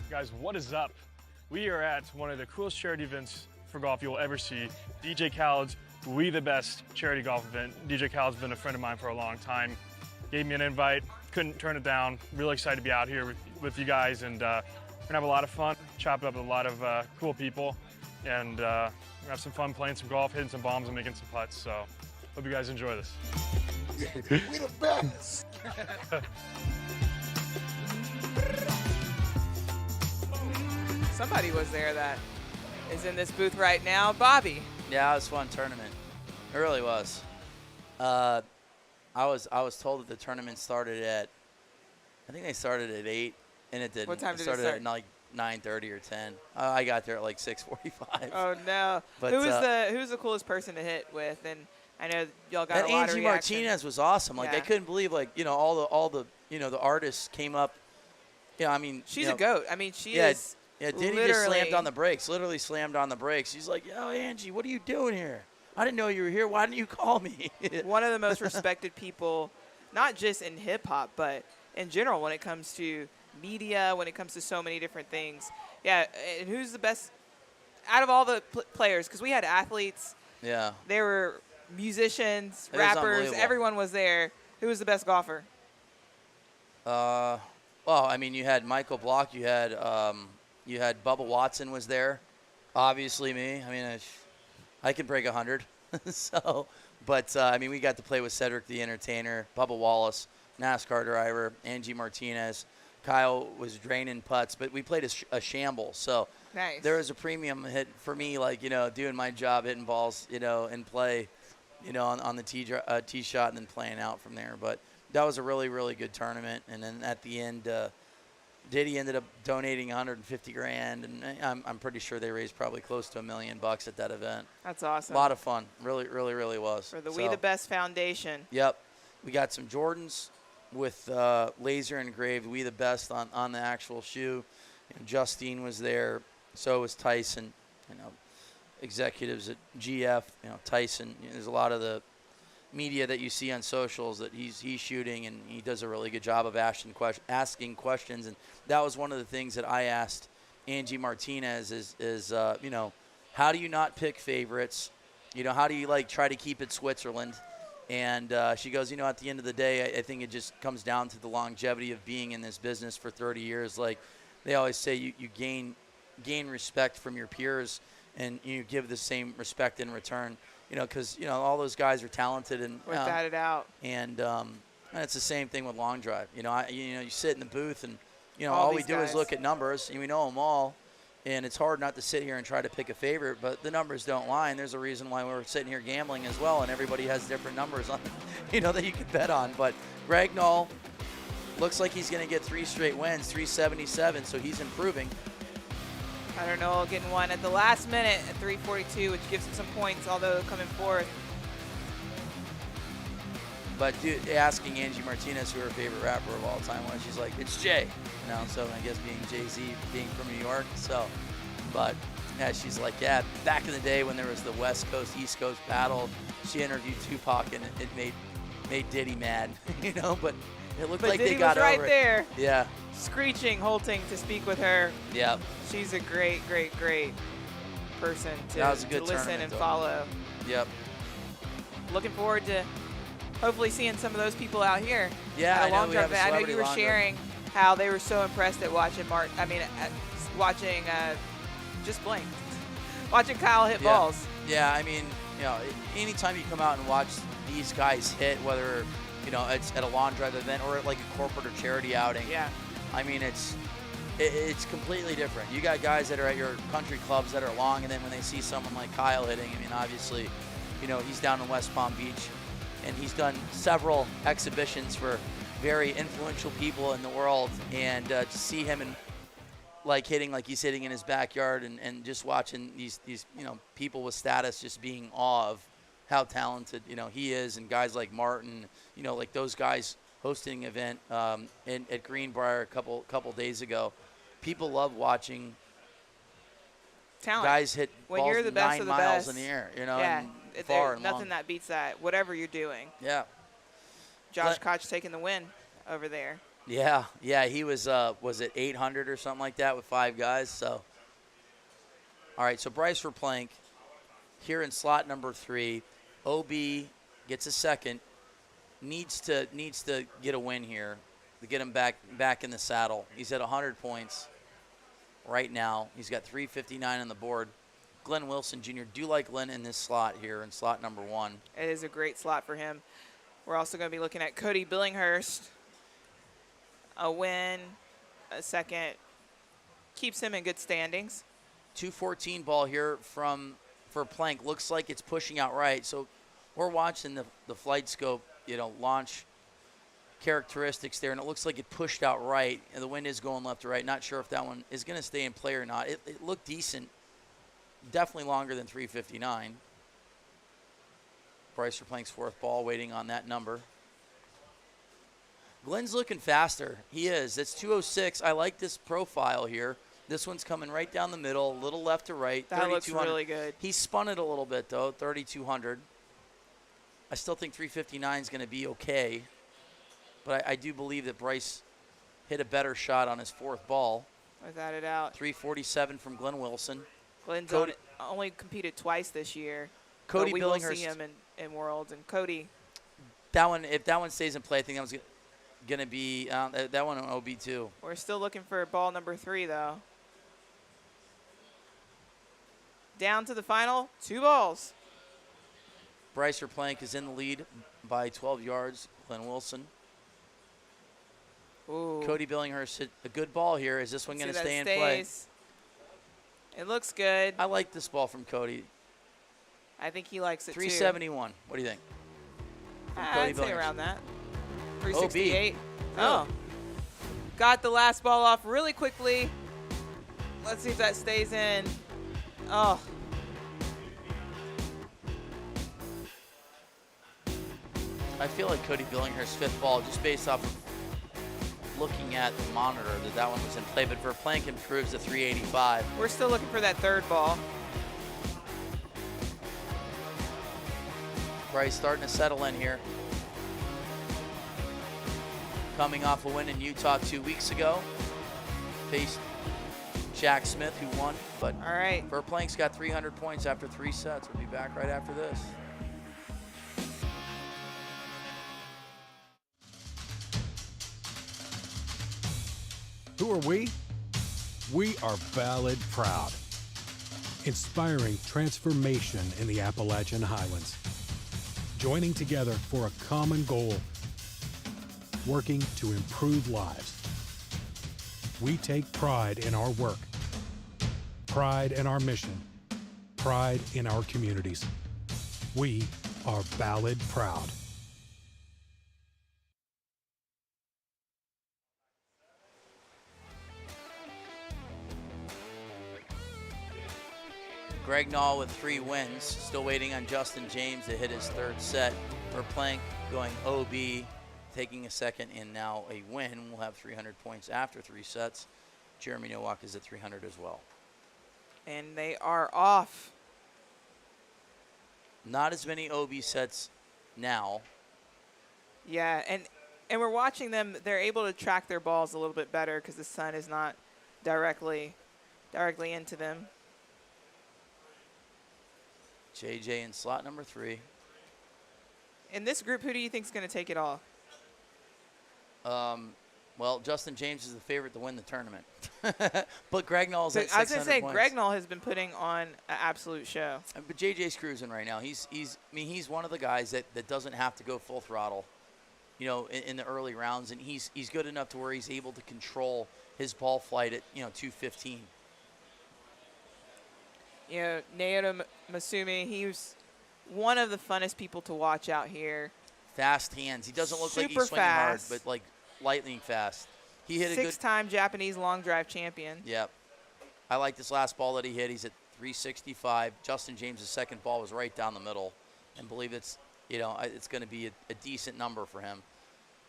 Guys, what is up? We are at one of the coolest charity events for golf you'll ever see, DJ Khaled's We the Best charity golf event. DJ Khaled's been a friend of mine for a long time. Gave me an invite, couldn't turn it down. Really excited to be out here with you guys, and we're gonna have a lot of fun, chop it up with a lot of cool people, and have some fun playing some golf, hitting some bombs, and making some putts. So hope you guys enjoy this. We the best. Somebody was there that is in this booth right now. Bobby. Yeah, it was a fun tournament. It really was. I was told that the tournament started at, I think they started at 8, and it didn't. What time did it started start? At like 9:30 or 10. I got there at like 6:45. Oh no! But, who's the coolest person to hit with? And I know y'all got a lot Angie of reaction. Martinez was awesome. Like I couldn't believe all the the artists came up. Yeah, I mean she's a goat. I mean she is. Yeah, Diddy just slammed on the brakes. Literally slammed on the brakes. He's like, "Yo, Angie, what are you doing here? I didn't know you were here. Why didn't you call me?" One of the most respected people, not just in hip hop, but in general when it comes to media, when it comes to so many different things. Yeah, and who's the best out of all the players? Because we had athletes. Yeah. There were musicians, rappers. Everyone was there. Who was the best golfer? Well, I mean, you had Michael Block. You had Bubba Watson was there. Obviously, me. I mean, I can break 100. So, but I mean, we got to play with Cedric the Entertainer, Bubba Wallace, NASCAR driver, Angie Martinez. Kyle was draining putts, but we played a shamble. So Nice. There was a premium hit for me, like, doing my job, hitting balls, in play, on the tee shot and then playing out from there. But that was a really, really good tournament. And then at the end, Diddy ended up donating 150 grand, and I'm pretty sure they raised probably close to $1 million at that event. That's awesome. A lot of fun. Really, really, really was. For the We the Best Foundation. Yep. We got some Jordans with laser engraved We the Best on the actual shoe. And Justine was there. So was Tyson. Executives at GF. Tyson. There's a lot of the media that you see on socials that he's shooting, and he does a really good job of asking questions. And that was one of the things that I asked Angie Martinez is how do you not pick favorites? How do you try to keep it Switzerland? And she goes, at the end of the day, I think it just comes down to the longevity of being in this business for 30 years. Like they always say, you gain respect from your peers, and you give the same respect in return. Because all those guys are talented and without a doubt. And it's the same thing with long drive. You sit in the booth and all we do is look at numbers, and we know them all. And it's hard not to sit here and try to pick a favorite, but the numbers don't lie. And there's a reason why we're sitting here gambling as well, and everybody has different numbers on, that you can bet on. But Greg Knoll looks like he's going to get 3 straight wins, 377, so he's improving. I don't know, getting one at the last minute at 3:42, which gives him some points, although coming fourth. But asking Angie Martinez who her favorite rapper of all time was, she's like, it's Jay. So I guess being Jay-Z, being from New York. But yeah, she's like, yeah, back in the day when there was the West Coast, East Coast battle, she interviewed Tupac, and it made Diddy mad, but it looked like Diddy they got was right over there. It. Yeah. Screeching, halting to speak with her. Yep. She's a great, great, great person to listen and follow. Yep. Looking forward to hopefully seeing some of those people out here. Yeah, I know you were sharing how they were so impressed at watching watching just blank, watching Kyle hit balls. Yeah, anytime you come out and watch these guys hit, whether it's at a lawn drive event or at like a corporate or charity outing. Yeah. It's completely different. You got guys that are at your country clubs that are long, and then when they see someone like Kyle hitting, obviously, he's down in West Palm Beach, and he's done several exhibitions for very influential people in the world, and to see him hitting like he's hitting in his backyard, and just watching these people with status just being in awe of how talented he is, and guys like Martin, like those guys hosting an event at Greenbrier a couple days ago. People love watching talent. Guys hit when balls you're the best 9 of the miles best. in the air, Yeah, and far and nothing long. that beats that. Whatever you're doing. Yeah. Josh Koch taking the win over there. Yeah, he was it 800 or something like that with 5 guys. So, all right, so Bryce Verplank here in slot number 3. OB gets a second. Needs to get a win here to get him back in the saddle. He's at 100 points right now. He's got 359 on the board. Glenn Wilson Jr. do like Glenn in this slot here in slot number 1. It is a great slot for him. We're also going to be looking at Cody Billinghurst. A win, a second, keeps him in good standings. 214 ball here for Plank. Looks like it's pushing out right. So we're watching the flight scope, launch characteristics there, and it looks like it pushed out right, and the wind is going left to right. Not sure if that one is going to stay in play or not. It looked decent. Definitely longer than 359. Bryce Verplank's 4th ball, waiting on that number. Glenn's looking faster. He is. That's 206. I like this profile here. This one's coming right down the middle, a little left to right. That looks really good. He spun it a little bit, though, 3,200. I still think 359 is going to be okay. But I do believe that Bryce hit a better shot on his 4th ball. Without a doubt. 347 from Glenn Wilson. Glenn's only competed twice this year. Cody we Billinghurst. will see him in Worlds. And Cody. If that one stays in play, I think that was going to be that one on OB2. We're still looking for ball number 3, though. Down to the final 2 balls. Bryce Verplank is in the lead by 12 yards. Glenn Wilson. Ooh. Cody Billinghurst hit a good ball here. Is this one going to stay in play? It looks good. I like this ball from Cody. I think he likes it 371. What do you think? I'd say around that. 368. OB. Oh. Got the last ball off really quickly. Let's see if that stays in. Oh. I feel like Cody Billinghurst's fifth ball, just based off of looking at the monitor, that one was in play, but Verplank improves to 385. We're still looking for that third ball. Bryce starting to settle in here. Coming off a win in Utah 2 weeks ago. Faced Jack Smith, who won. But all right, Verplank's got 300 points after 3 sets. We'll be back right after this. Who are we? We are Ballad Proud, inspiring transformation in the Appalachian Highlands, joining together for a common goal, working to improve lives. We take pride in our work, pride in our mission, pride in our communities. We are Ballad Proud. Greg Nall with 3 wins, still waiting on Justin James to hit his 3rd set. Verplank going OB, taking a second and now a win. We'll have 300 points after 3 sets. Jeremy Nowak is at 300 as well. And they are off. Not as many OB sets now. Yeah, and we're watching them. They're able to track their balls a little bit better because the sun is not directly into them. JJ in slot number 3. In this group, who do you think is going to take it all? Well, Justin James is the favorite to win the tournament. But Greg Nall's at 600 I was going to say, points. Greg Nall has been putting on an absolute show. But JJ's cruising right now. He's one of the guys that doesn't have to go full throttle, in the early rounds, and he's good enough to where he's able to control his ball flight at 215. Naoto Masumi, he was one of the funnest people to watch out here. Fast hands. He doesn't look like Super he's swinging hard, fast. but like lightning fast. He hit a good 6-time Japanese long drive champion. Yep. I like this last ball that he hit. He's at 365. Justin James' second ball was right down the middle, and believe it's going to be a decent number for him.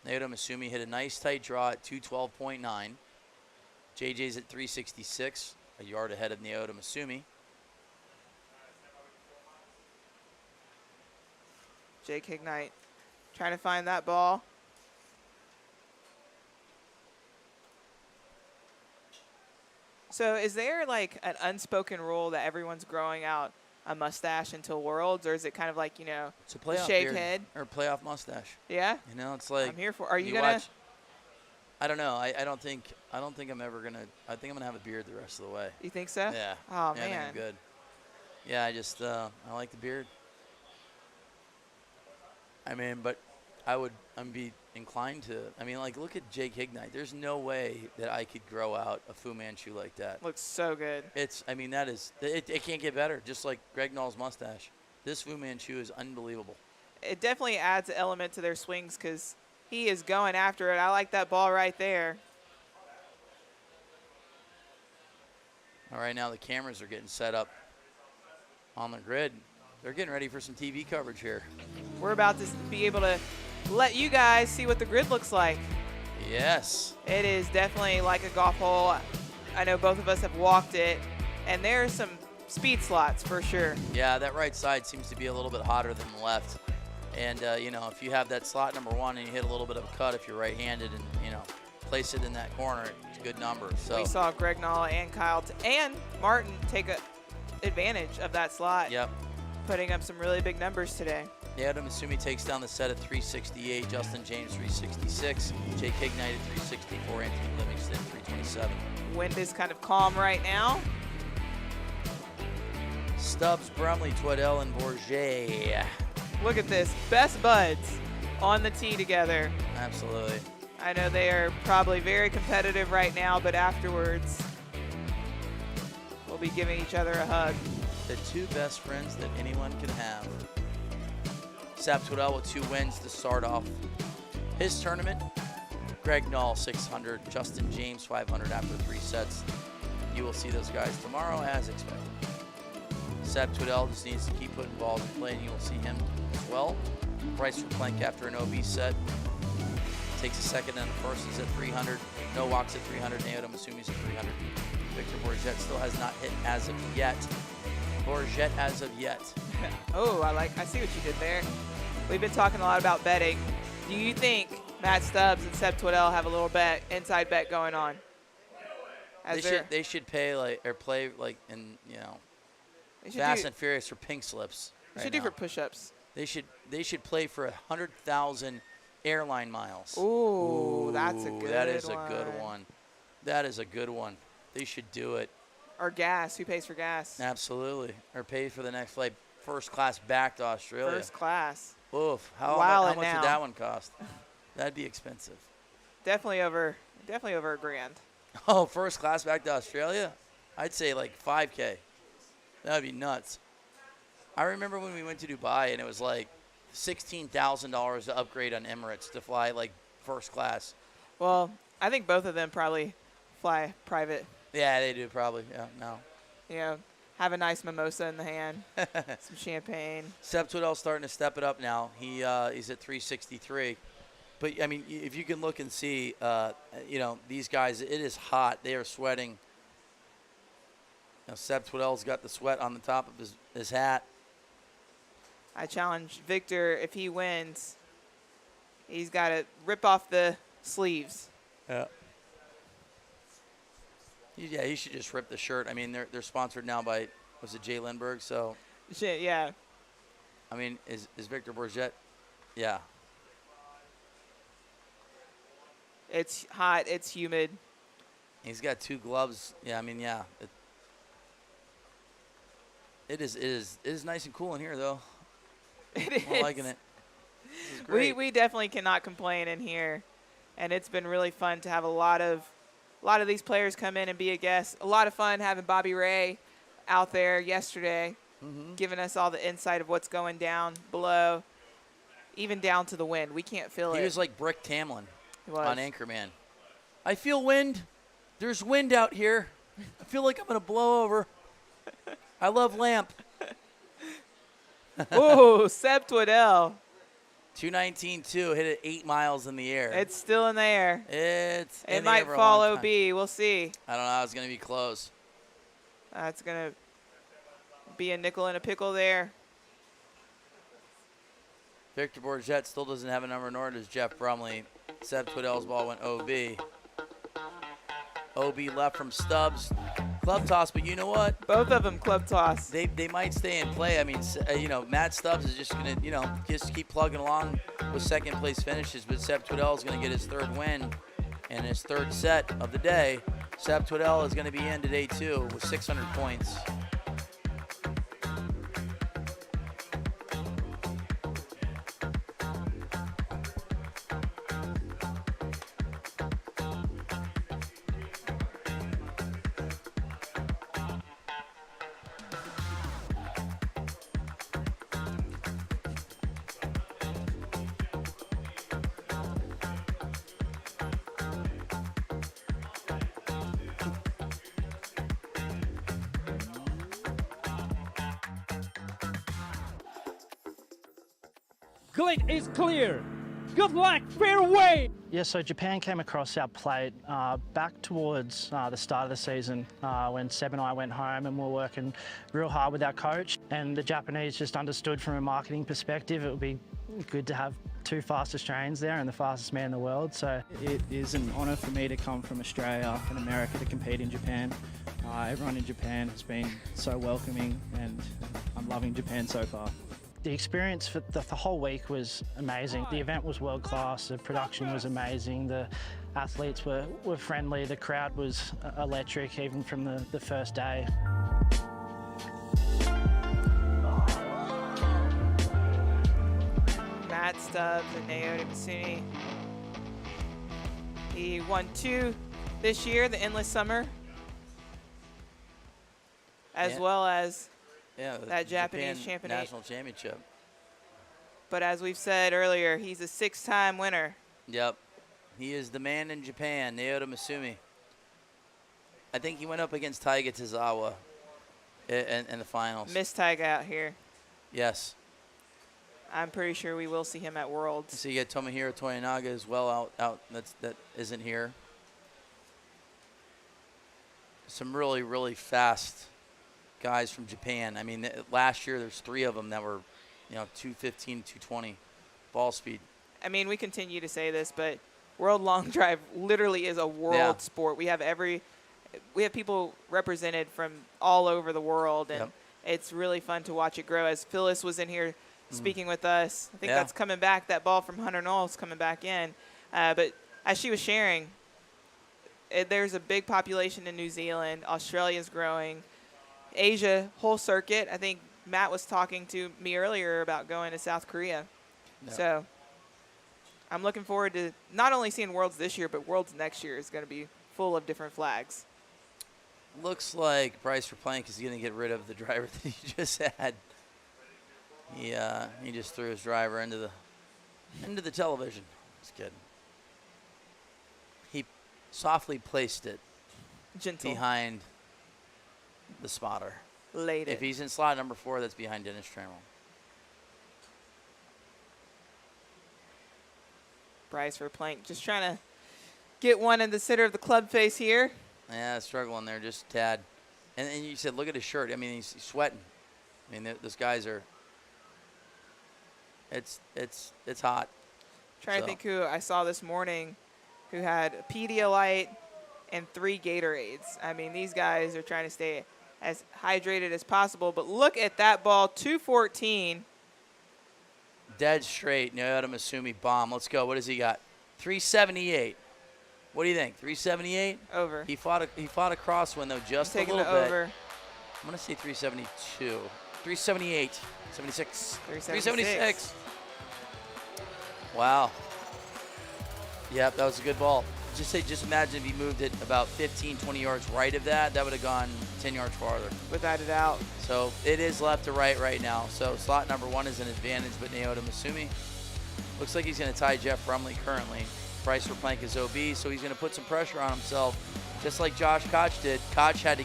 Naoto Masumi hit a nice tight draw at 212.9. JJ's at 366, a yard ahead of Naoto Masumi. Jake Hignite trying to find that ball. So is there like an unspoken rule that everyone's growing out a mustache until Worlds, or is it kind of like, it's a playoff shaved beard, head? Or playoff mustache. Yeah? It's like I'm here for. Are you going to? I don't know. I don't think I'm ever going to. I think I'm going to have a beard the rest of the way. You think so? Yeah. Oh, yeah, I think man. I'm good. Yeah, I like the beard. But I'm be inclined to. Look at Jake Hignite. There's no way that I could grow out a Fu Manchu like that. Looks so good. It can't get better. Just like Greg Nall's mustache. This Fu Manchu is unbelievable. It definitely adds an element to their swings because he is going after it. I like that ball right there. All right, now the cameras are getting set up on the grid. They're getting ready for some TV coverage here. We're about to be able to let you guys see what the grid looks like. Yes. It is definitely like a golf hole. I know both of us have walked it, and there are some speed slots for sure. Yeah, that right side seems to be a little bit hotter than the left. And, if you have that slot number 1 and you hit a little bit of a cut if you're right-handed and, place it in that corner, it's a good number. So we saw Greg Nall and Kyle and Martin take advantage of that slot. Yep. Putting up some really big numbers today. Naoto Masumi takes down the set at 368. Justin James 366. Jake Hignite at 364. Anthony Livingston 327. Wind is kind of calm right now. Stubbs, Brumley, Twaddell, and Bourget. Look at this. Best buds on the tee together. Absolutely. I know they are probably very competitive right now, but afterwards will be giving each other a hug. The two best friends that anyone can have. Seb Twiddell with 2 wins to start off his tournament. Greg Null, 600. Justin James, 500 after 3 sets. You will see those guys tomorrow as expected. Seb Twiddell just needs to keep putting balls in play, and you will see him as well. Bryce Plank after an OB set. Takes a second and the first is at 300. No walks at 300. Naoto Masumi's at 300. Victor Bourget still has not hit as of yet. Bourget as of yet. Oh, I see what you did there. We've been talking a lot about betting. Do you think Matt Stubbs and Seb Twiddell have a little inside bet going on? They should pay play in Fast and Furious for pink slips. They should do for push-ups. They should play for 100,000 airline miles. Ooh, that's a good one. That is a good one. That is a good one. They should do it. Or gas. Who pays for gas? Absolutely. Or pay for the next flight, first class back to Australia. First class. Oof. How much would that one cost? That'd be expensive. Definitely over $1,000. Oh, first class back to Australia? I'd say like $5K. That would be nuts. I remember when we went to Dubai and it was like $16,000 to upgrade on Emirates to fly like first class. Well, I think both of them probably fly private. Yeah, they do probably. Yeah, no. You know, have a nice mimosa in the hand, some champagne. Seb Twiddell's starting to step it up now. He's at 363. But, I mean, if you can look and see, these guys, it is hot. They are sweating. Seb Twiddell's got the sweat on the top of his hat. I challenge Victor, if he wins, he's got to rip off the sleeves. Yeah. Yeah, he should just rip the shirt. I mean, they're sponsored now by, was it Jay Lindbergh? So. Shit, yeah. I mean, is Victor Bourget? Yeah. It's hot. It's humid. He's got 2 gloves. Yeah, I mean, yeah. It is nice and cool in here, though. I'm liking it. This is great. We definitely cannot complain in here, and it's been really fun to have a lot of these players come in and be a guest. A lot of fun having Bobby Ray out there yesterday, giving us all the insight of what's going down below, even down to the wind. We can't feel it. He was like Brick Tamlin on Anchorman. I feel wind. There's wind out here. I feel like I'm going to blow over. I love lamp. Oh, Seb Twiddell. 219.2, hit it 8 miles in the air. It's still in the air. It might fall OB. We'll see. I don't know. It's going to be close. That's going to be a nickel and a pickle there. Victor Bourget still doesn't have a number, nor does Jeff Brumley. Seb Twiddell's ball went OB. OB left from Stubbs. Club toss, but you know what? Both of them club toss. They might stay in play. I mean, Matt Stubbs is just going to, just keep plugging along with second place finishes, but Seb Twiddell is going to get his 3rd win and his 3rd set of the day. Seb Twiddell is going to be in today, too, with 600 points. Gate is clear. Good luck, fairway. Yeah, so Japan came across our plate back towards the start of the season when Seb and I went home and we were working real hard with our coach. And the Japanese just understood from a marketing perspective it would be good to have 2 fast Australians there and the fastest man in the world. So it is an honour for me to come from Australia and America to compete in Japan. Everyone in Japan has been so welcoming and I'm loving Japan so far. The experience for the whole week was amazing. The event was world class, the production was amazing, the athletes were friendly, the crowd was electric even from the first day. Matt Stubbs and Naoto Masumi. He won 2 this year, the Endless Summer. as well as that Japanese Japan national championship. But as we've said earlier, he's a 6-time winner. Yep. He is the man in Japan, Naoto Masumi. I think he went up against Taiga Tozawa in the finals. Missed Taiga out here. Yes. I'm pretty sure we will see him at Worlds. So you got Tomohiro Toyonaga as well out that isn't here. Some really, really fast guys from Japan. I mean, last year there's 3 of them that were, 215, 220 ball speed. I mean, we continue to say this, but World Long Drive literally is a world sport. We have people represented from all over the world, and it's really fun to watch it grow. As Phyllis was in here speaking with us, I think that's coming back. That ball from Hunter Knowles coming back in. But as she was sharing, there's a big population in New Zealand. Australia's growing. Asia, whole circuit. I think Matt was talking to me earlier about going to South Korea. No. So I'm looking forward to not only seeing Worlds this year, but Worlds next year is going to be full of different flags. Looks like Bryce Verplank is going to get rid of the driver that he just had. He just threw his driver into the television. It's good. He softly placed it behind the spotter. Laid it. If he's in slot number 4, that's behind Dennis Trammell. Bryce Verplank just trying to get one in the center of the club face here. Yeah, struggling there just a tad. And you said, look at his shirt. I mean, he's sweating. I mean, those guys are. It's hot. Trying to think who I saw this morning who had a Pedialyte and 3 Gatorades. I mean, these guys are trying to stay as hydrated as possible. But look at that ball, 214. Dead straight, Naoto Masumi bomb. Let's go. What has he got? 378. What do you think? 378? Over. He fought a crosswind though, just a little bit. Over. I'm gonna say 372. 378. 76. 376. Wow. Yep, that was a good ball. Just imagine if he moved it about 15, 20 yards right of that would have gone 10 yards farther. Without a doubt. So it is left to right now. So slot number 1 is an advantage, but Naoto Masumi looks like he's going to tie Jeff Brumley currently. Bryce Verplank is OB, so he's going to put some pressure on himself, just like Josh Koch did. Koch had to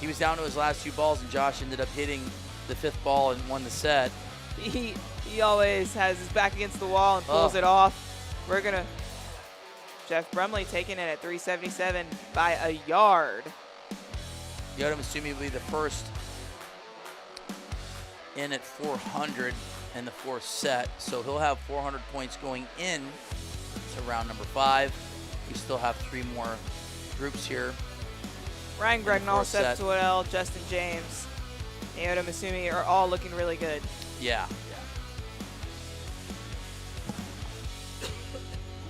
he was down to his last 2 balls, and Josh ended up hitting the 5th ball and won the set. He always has his back against the wall and pulls it off. Jeff Brumley taking it at 377 by a yard. Naoto Masumi will be the first in at 400 in the 4th set, so he'll have 400 points going in to round number 5. We still have 3 more groups here. Ryan Gregnall, Seth Toel, Justin James, Naoto Masumi are all looking really good. Yeah.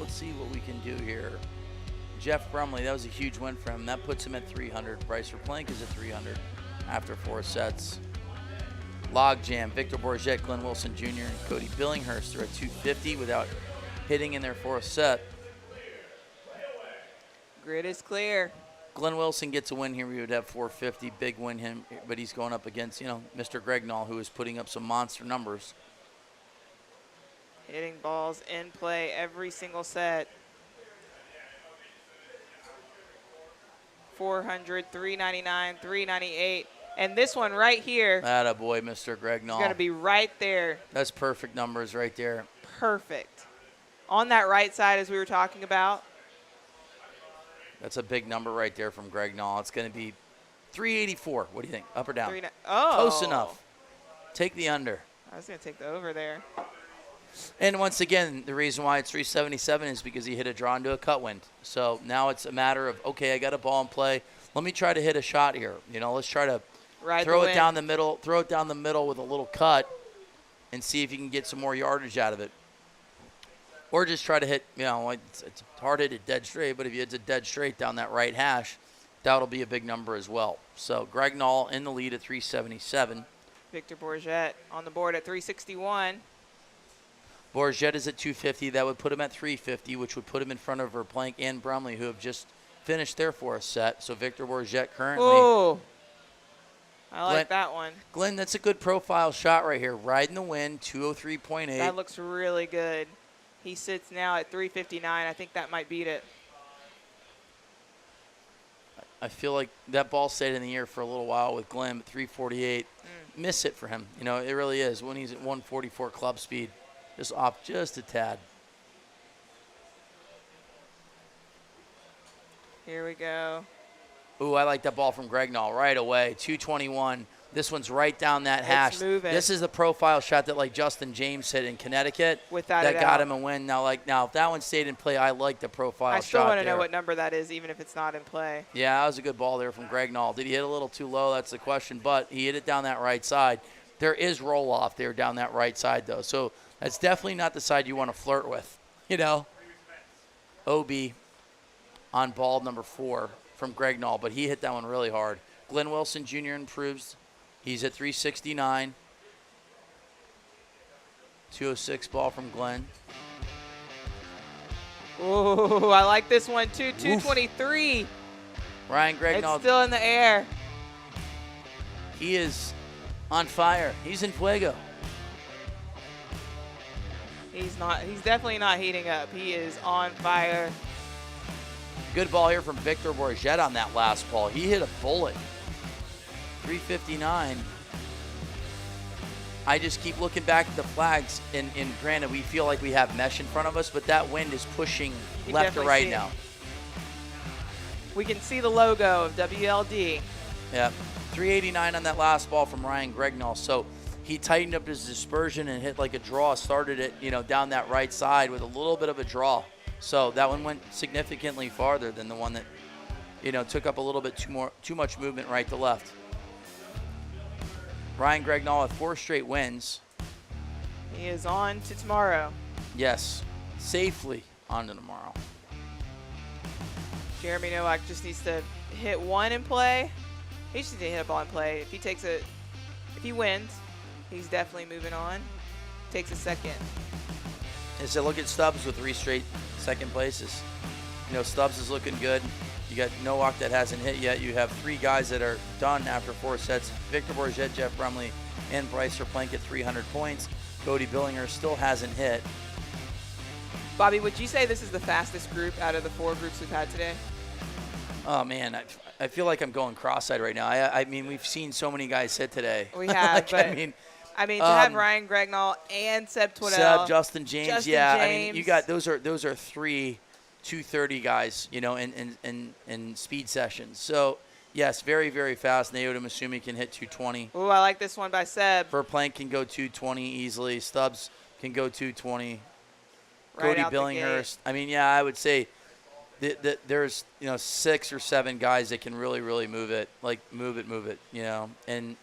Let's see what we can do here. Jeff Brumley, that was a huge win for him. That puts him at 300. Bryce Verplank is at 300 after 4 sets. Logjam, Victor Bourget, Glenn Wilson Jr., and Cody Billinghurst are at 250 without hitting in their 4th set. Grid is clear. Glenn Wilson gets a win here. We would have 450. Big win him, but he's going up against, Mr. Gregnall, who is putting up some monster numbers. Hitting balls in play every single set. 400, 399, 398. And this one right here. Attaboy, Mr. Gregnall. Going to be right there. That's perfect numbers right there. Perfect. On that right side, as we were talking about. That's a big number right there from Gregnall. It's going to be 384. What do you think? Up or down? Oh. Close enough. Take the under. I was going to take the over there. And once again, the reason why it's 377 is because he hit a draw into a cut wind. So now it's a matter of, okay, I got a ball in play. Let me try to hit a shot here. Let's try to throw it down the middle. Throw it down the middle with a little cut and see if you can get some more yardage out of it. Or just try to hit, it's hard to hit it dead straight, but if you hit it dead straight down that right hash, that'll be a big number as well. So Gregnall in the lead at 377. Victor Bourget on the board at 361. Bourget is at 250. That would put him at 350, which would put him in front of Verplank and Brumley, who have just finished their 4th set. So Victor Bourget currently I like that one. Glenn, that's a good profile shot right here. Riding the wind, 203.8. That looks really good. He sits now at 359. I think that might beat it. I feel like that ball stayed in the air for a little while with Glenn, but 348. Miss it for him. You know, it really is. When he's at 144 club speed, just off just a tad. Here we go. Ooh, I like that ball from Gregnall right away. 221. This one's right down that hash. It's moving. This is the profile shot that like Justin James hit in Connecticut. Without that a got doubt. him a win. Now, if that one stayed in play, I like the profile shot. I still want to there. know what number that is, even if it's not in play. Yeah, that was a good ball there from Gregnall. Did he hit a little too low? That's the question. But he hit it down that right side. There is roll off there down that right side though, so that's definitely not the side you want to flirt with. You know, OB on ball number 4 from Gregnall, but he hit that one really hard. Glenn Wilson Jr. improves. He's at 369. 206 ball from Glenn. Ooh, I like this one too. 223. Ryan Gregnall. It's still in the air. He is on fire. He's in fuego. He's definitely not heating up. He is on fire. Good ball here from Victor Bourget on that last ball. He hit a bullet. 359. I just keep looking back at the flags, and granted, we feel like we have mesh in front of us, but that wind is pushing left to right now. We can see the logo of WLD. Yeah, 389 on that last ball from Ryan Gregnall. So he tightened up his dispersion and hit like a draw, started it, down that right side with a little bit of a draw. So that one went significantly farther than the one that, took up a little bit too much movement right to left. Ryan Gregnall with 4 straight wins. He is on to tomorrow. Yes, safely on to tomorrow. Jeremy Nowak just needs to hit one in play. He just needs to hit a ball in play. If he wins, he's definitely moving on. Takes a second. And so look at Stubbs with 3 straight second places. Stubbs is looking good. You got Nowak that hasn't hit yet. You have 3 guys that are done after 4 sets. Victor Bourget, Jeff Brumley, and Bryce Plank at 300 points. Cody Billinger still hasn't hit. Bobby, would you say this is the fastest group out of the 4 groups we've had today? Oh, man, I feel like I'm going cross-eyed right now. I mean, we've seen so many guys hit today. We have, but I mean, to have Ryan Gregnall and Seb Twiddell. Justin James, I mean, you got those are 3 230 guys, in speed sessions. So, yes, very, very fast. Naoto Masumi can hit 220. Ooh, I like this one by Seb. Verplank can go 220 easily. Stubbs can go 220. Right Cody out the Billinghurst. I mean, yeah, I would say that there's 6 or 7 guys that can really, really move it. Like move it. And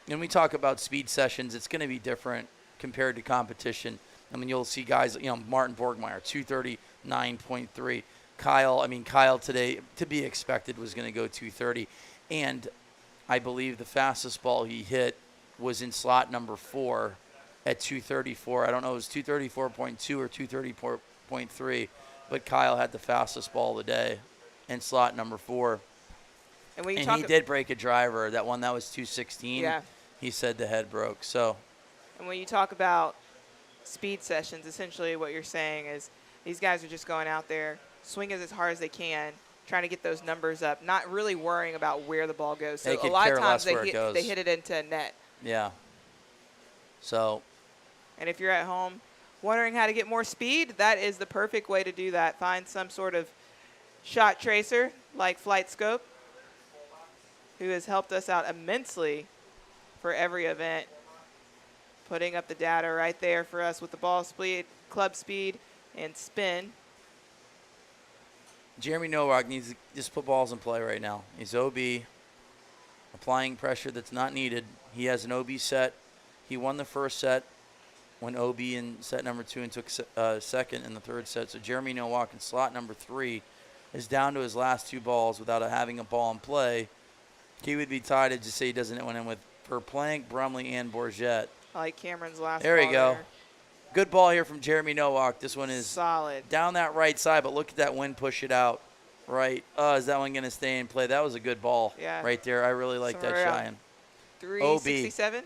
when we talk about speed sessions, it's going to be different compared to competition. I mean, you'll see guys, Martin Borgmeyer, 239.3. Kyle today, to be expected, was going to go 230. And I believe the fastest ball he hit was in slot number 4 at 234. I don't know, it was 234.2 or 234.3. But Kyle had the fastest ball of the day in slot number 4. And he did break a driver. That one, that was 216. Yeah. He said the head broke. So. And when you talk about speed sessions, essentially what you're saying is these guys are just going out there, swinging as hard as they can, trying to get those numbers up, not really worrying about where the ball goes. So a lot of times they hit it into a net. Yeah. So. And if you're at home wondering how to get more speed, that is the perfect way to do that. Find some sort of shot tracer like Flight Scope, who has helped us out immensely for every event, putting up the data right there for us with the ball speed, club speed, and spin. Jeremy Nowak needs to just put balls in play right now. He's OB, applying pressure that's not needed. He has an OB set. He won the first set, went OB in set number 2 and took second in the third set. So Jeremy Nowak in slot number 3 is down to his last 2 balls without having a ball in play. He would be tied to just say he doesn't win in with Verplank, Brumley, and Bourget. I like Cameron's last There ball you go. there. Good ball here from Jeremy Nowak. This one is solid. Down that right side, but look at that wind push it out. Right. Is that one going to stay in play? That was a good ball right there. I really like that, Cheyenne. 367.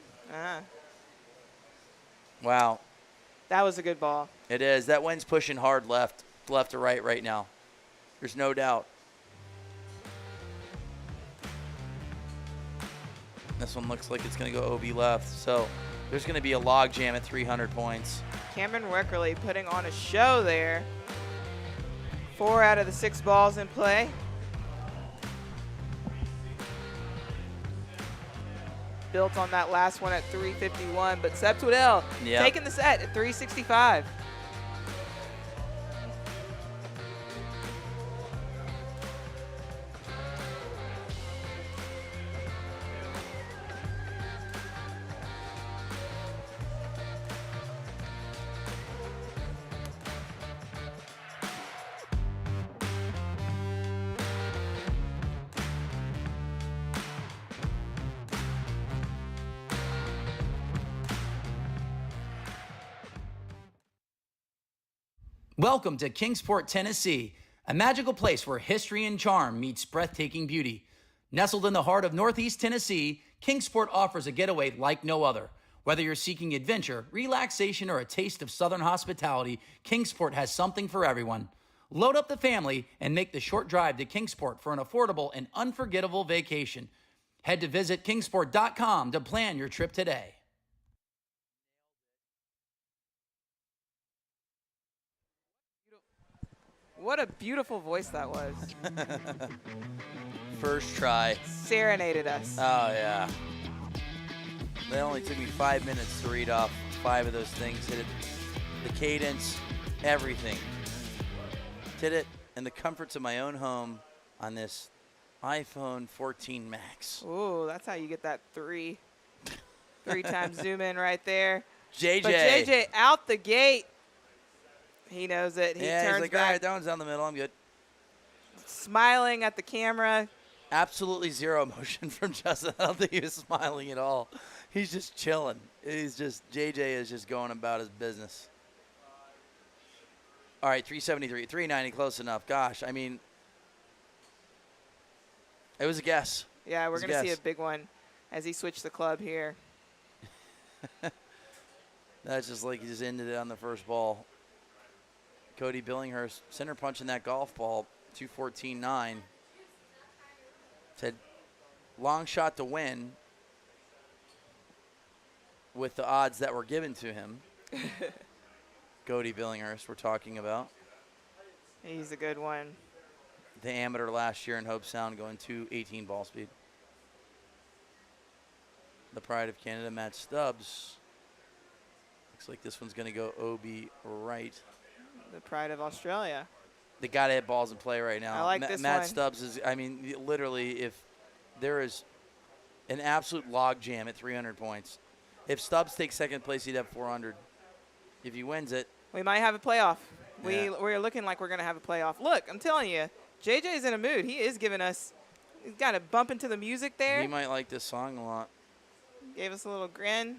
Wow. That was a good ball. It is. That wind's pushing hard left to right now. There's no doubt. This one looks like it's going to go OB left. So there's going to be a log jam at 300 points. Cameron Weckerly putting on a show there. 4 out of the 6 balls in play. Built on that last one at 351, but Seb Twiddell taking the set at 365. Welcome to Kingsport, Tennessee, a magical place where history and charm meets breathtaking beauty. Nestled in the heart of Northeast Tennessee, Kingsport offers a getaway like no other. Whether you're seeking adventure, relaxation, or a taste of Southern hospitality, Kingsport has something for everyone. Load up the family and make the short drive to Kingsport for an affordable and unforgettable vacation. Head to visit kingsport.com to plan your trip today. What a beautiful voice that was. First try. Serenaded us. Oh, yeah. They only took me 5 minutes to read off 5 of those things. Hit it, the cadence, everything. Did it in the comforts of my own home on this iPhone 14 Max. Ooh, that's how you get that 3 times zoom in right there. JJ. But JJ out the gate. He knows it. He turns turns like, back. all right, that one's down the middle. I'm good. Smiling at the camera. Absolutely zero emotion from Justin. I don't think he was smiling at all. He's just chilling. JJ is just going about his business. All right, 373, 390, close enough. Gosh, I mean, it was a guess. Yeah, we're going to see a big one as he switched the club here. That's just like he just ended it on the first ball. Cody Billinghurst center punching that golf ball, 214.9. Said long shot to win with the odds that were given to him. Cody Billinghurst we're talking about. He's a good one. The amateur last year in Hope Sound going 218 ball speed. The pride of Canada, Matt Stubbs. Looks like this one's going to go OB right. The pride of Australia. They got to hit balls in play right now. I like this Matt one. Stubbs is, I mean, literally, if there is an absolute log jam at 300 points, if Stubbs takes second place, he'd have 400. If he wins it, we might have a playoff. Yeah. We're looking like we're going to have a playoff. Look, I'm telling you, JJ's in a mood. He is giving us, he's got to bump into the music there. He might like this song a lot. Gave us a little grin.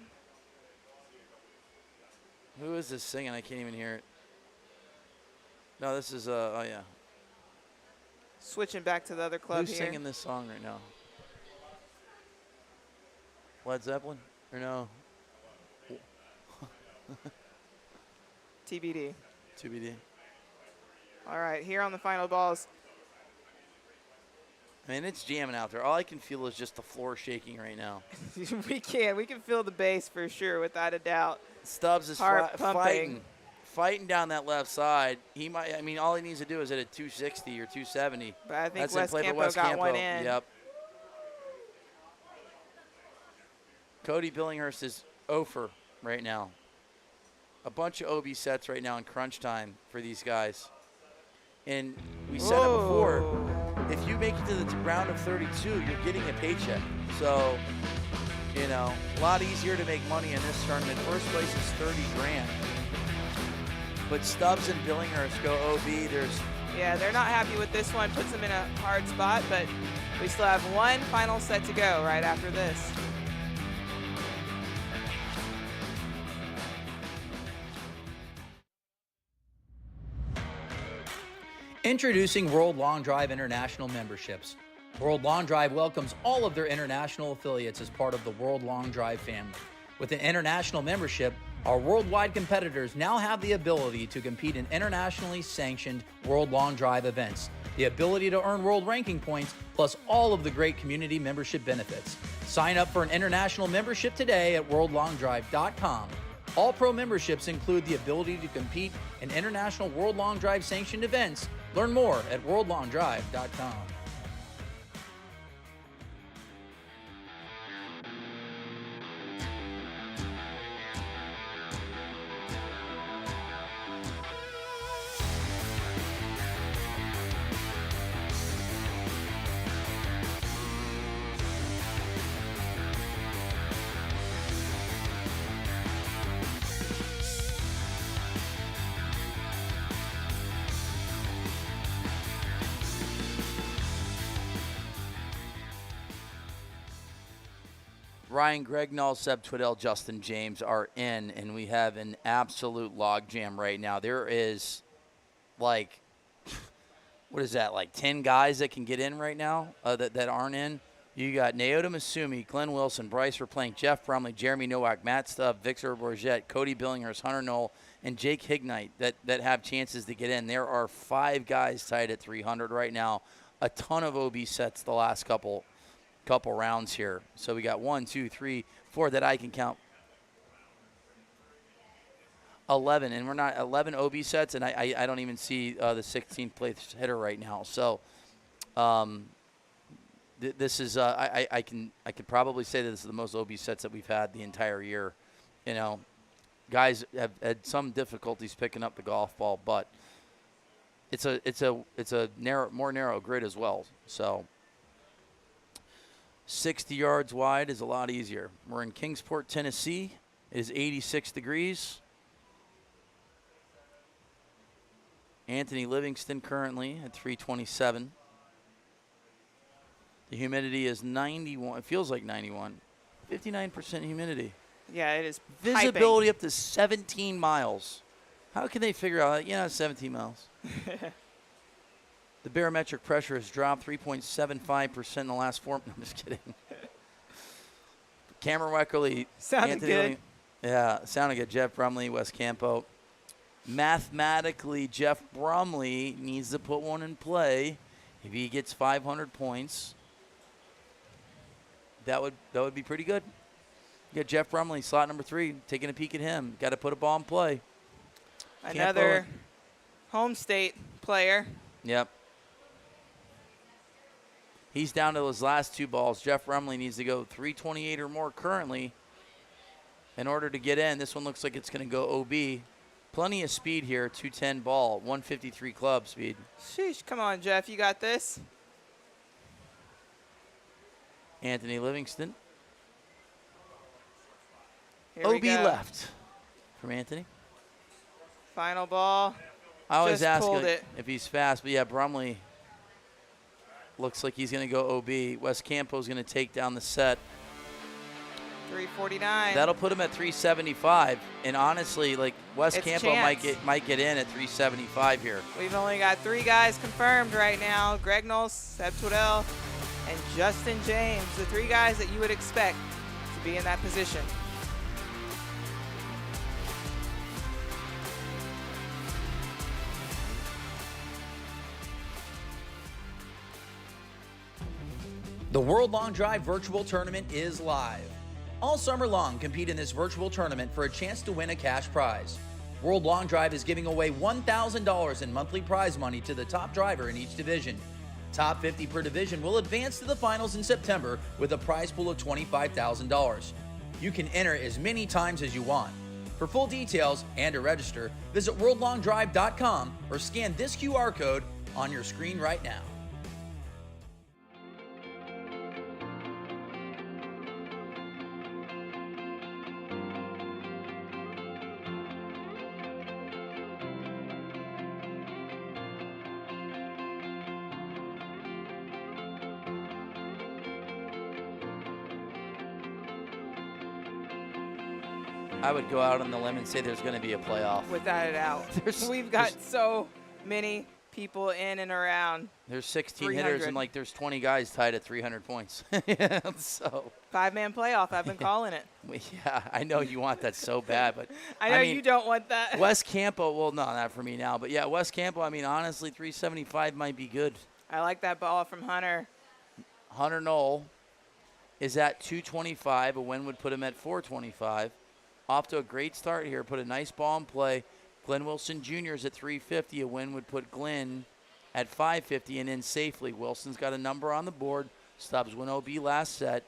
Who is this singing? I can't even hear it. No, this is, oh, yeah. Switching back to the other club Who's here. singing this song right now? Led Zeppelin? Or no? TBD. TBD. All right, here on the final balls. I mean, it's jamming out there. All I can feel is just the floor shaking right now. We can feel the bass for sure, without a doubt. Stubbs is fighting down that left side. He might. I mean, all he needs to do is hit a 260 or 270. But I think That's West Campo got one in. Yep. Cody Billinghurst is 0 for right now. A bunch of OB sets right now in crunch time for these guys. And we said it before. If you make it to the round of 32, you're getting a paycheck. So, you know, a lot easier to make money in this tournament. First place is 30 grand. But Stubbs and Billinghurst go OB. Yeah, they're not happy with this one. Puts them in a hard spot, but we still have one final set to go right after this. Introducing World Long Drive International memberships. World Long Drive welcomes all of their international affiliates as part of the World Long Drive family. With an international membership, our worldwide competitors now have the ability to compete in internationally sanctioned World Long Drive events, the ability to earn world ranking points, plus all of the great community membership benefits. Sign up for an international membership today at worldlongdrive.com. All pro memberships include the ability to compete in international World Long Drive sanctioned events. Learn more at worldlongdrive.com. Ryan Gregnall, Seb Twiddell, Justin James are in, and we have an absolute logjam right now. There is, like, what is that, like 10 guys that can get in right now that aren't in? You got Naoto Masumi, Glenn Wilson, Bryce Verplank, Jeff Brumley, Jeremy Nowak, Matt Stubb, Victor Bourget, Cody Billinghurst, Hunter Knoll, and Jake Hignite that have chances to get in. There are 5 guys tied at 300 right now. A ton of OB sets the last couple rounds here. So we got 1, 2, 3, 4 that I can count. 11, and we're not 11 OB sets, and I don't even see the 16th place hitter right now. So this is I can probably say that this is the most OB sets that we've had the entire year. You know, guys have had some difficulties picking up the golf ball, but it's a more narrow grid as well. So 60 yards wide is a lot easier. We're in Kingsport, Tennessee. It is 86 degrees. Anthony Livingston currently at 327. The humidity is 91. It feels like 91. 59% humidity. Yeah, it is Visibility piping. up to 17 miles. How can they figure out, 17 miles? The barometric pressure has dropped 3.75% in the last 4 minutes. I'm just kidding. Cameron Weckerly. Sounded good. Yeah, sounded good. Jeff Brumley, Wes Campo. Mathematically, Jeff Brumley needs to put one in play. If he gets 500 points, that would be pretty good. You got Jeff Brumley, slot number 3, taking a peek at him. Got to put a ball in play. Another home state player. Yep. He's down to his last 2 balls. Jeff Brumley needs to go 328 or more currently in order to get in. This one looks like it's going to go OB. Plenty of speed here, 210 ball, 153 club speed. Sheesh, come on, Jeff, you got this. Anthony Livingston. Here OB left from Anthony. Final ball. I always Just ask pulled it. if he's fast, but yeah, Brumley looks like he's going to go OB. Wes Campo's going to take down the set. 349. That'll put him at 375. And honestly, like Wes Campo might get in at 375 here. We've only got 3 guys confirmed right now. Greg Knowles, Seb Twiddell, and Justin James. The 3 guys that you would expect to be in that position. The World Long Drive Virtual Tournament is live. All summer long, compete in this virtual tournament for a chance to win a cash prize. World Long Drive is giving away $1,000 in monthly prize money to the top driver in each division. Top 50 per division will advance to the finals in September with a prize pool of $25,000. You can enter as many times as you want. For full details and to register, visit worldlongdrive.com or scan this QR code on your screen right now. I would go out on the limb and say there's going to be a playoff. Without a doubt. We've got so many people in and around. There's 16 300. hitters, and there's 20 guys tied at 300 points. So 5-man playoff. I've been calling it. Yeah, I know you want that so bad, but I know you don't want that. West Campo, well, no, not for me now, but yeah, West Campo. I mean, honestly, 375 might be good. I like that ball from Hunter. Hunter Knoll is at 225. A win would put him at 425. Off to a great start here. Put a nice ball in play. Glenn Wilson Jr. is at 350. A win would put Glenn at 550 and in safely. Wilson's got a number on the board. Stubbs went OB last set.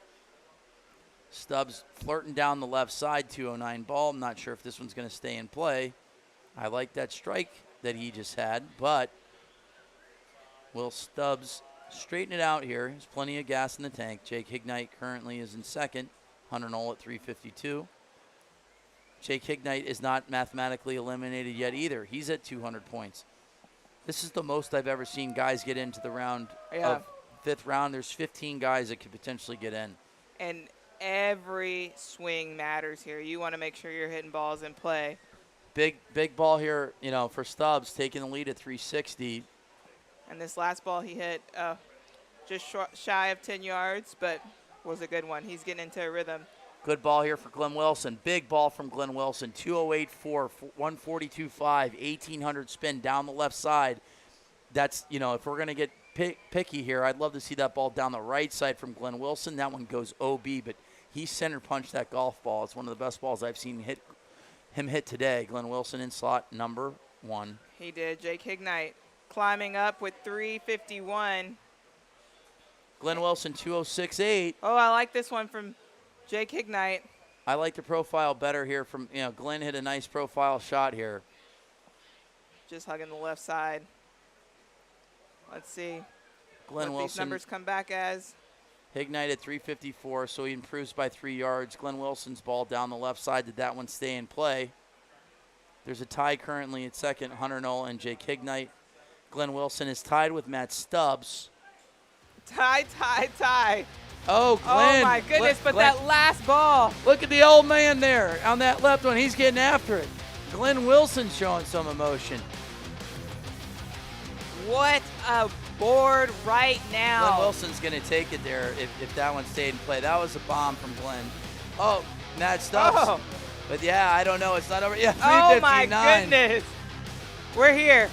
Stubbs flirting down the left side, 209 ball. I'm not sure if this one's going to stay in play. I like that strike that he just had, but will Stubbs straighten it out here? There's plenty of gas in the tank. Jake Hignite currently is in second. Hunter Knoll at 352. Jake Hignite is not mathematically eliminated yet either. He's at 200 points. This is the most I've ever seen guys get into the round of fifth round. There's 15 guys that could potentially get in. And every swing matters here. You want to make sure you're hitting balls in play. Big ball here, for Stubbs, taking the lead at 360. And this last ball he hit just shy of 10 yards, but was a good one. He's getting into a rhythm. Good ball here for Glenn Wilson. Big ball from Glenn Wilson. 208.4, 142.5, 1,800 spin down the left side. That's, if we're going to get picky here, I'd love to see that ball down the right side from Glenn Wilson. That one goes OB, but he center punched that golf ball. It's one of the best balls I've seen him hit today. Glenn Wilson in slot number 1. He did. Jake Hignite climbing up with 351. Glenn Wilson 206.8. Oh, I like this one from Jake Hignite. I like the profile better here from, Glenn hit a nice profile shot here. Just hugging the left side. Let's see Glenn what Wilson, these numbers come back as. Hignite at 354, so he improves by 3 yards. Glenn Wilson's ball down the left side. Did that one stay in play? There's a tie currently at second, Hunter Knoll and Jake Hignite. Glenn Wilson is tied with Matt Stubbs. Tie. Oh, Glenn. Oh, my goodness, but that last ball. Look at the old man there on that left one. He's getting after it. Glenn Wilson showing some emotion. What a board right now. Glenn Wilson's going to take it there if that one stayed in play. That was a bomb from Glenn. Oh, Matt Stubbs. Oh. But, yeah, I don't know. It's not over. Yeah, 359. Oh, my goodness. We're here.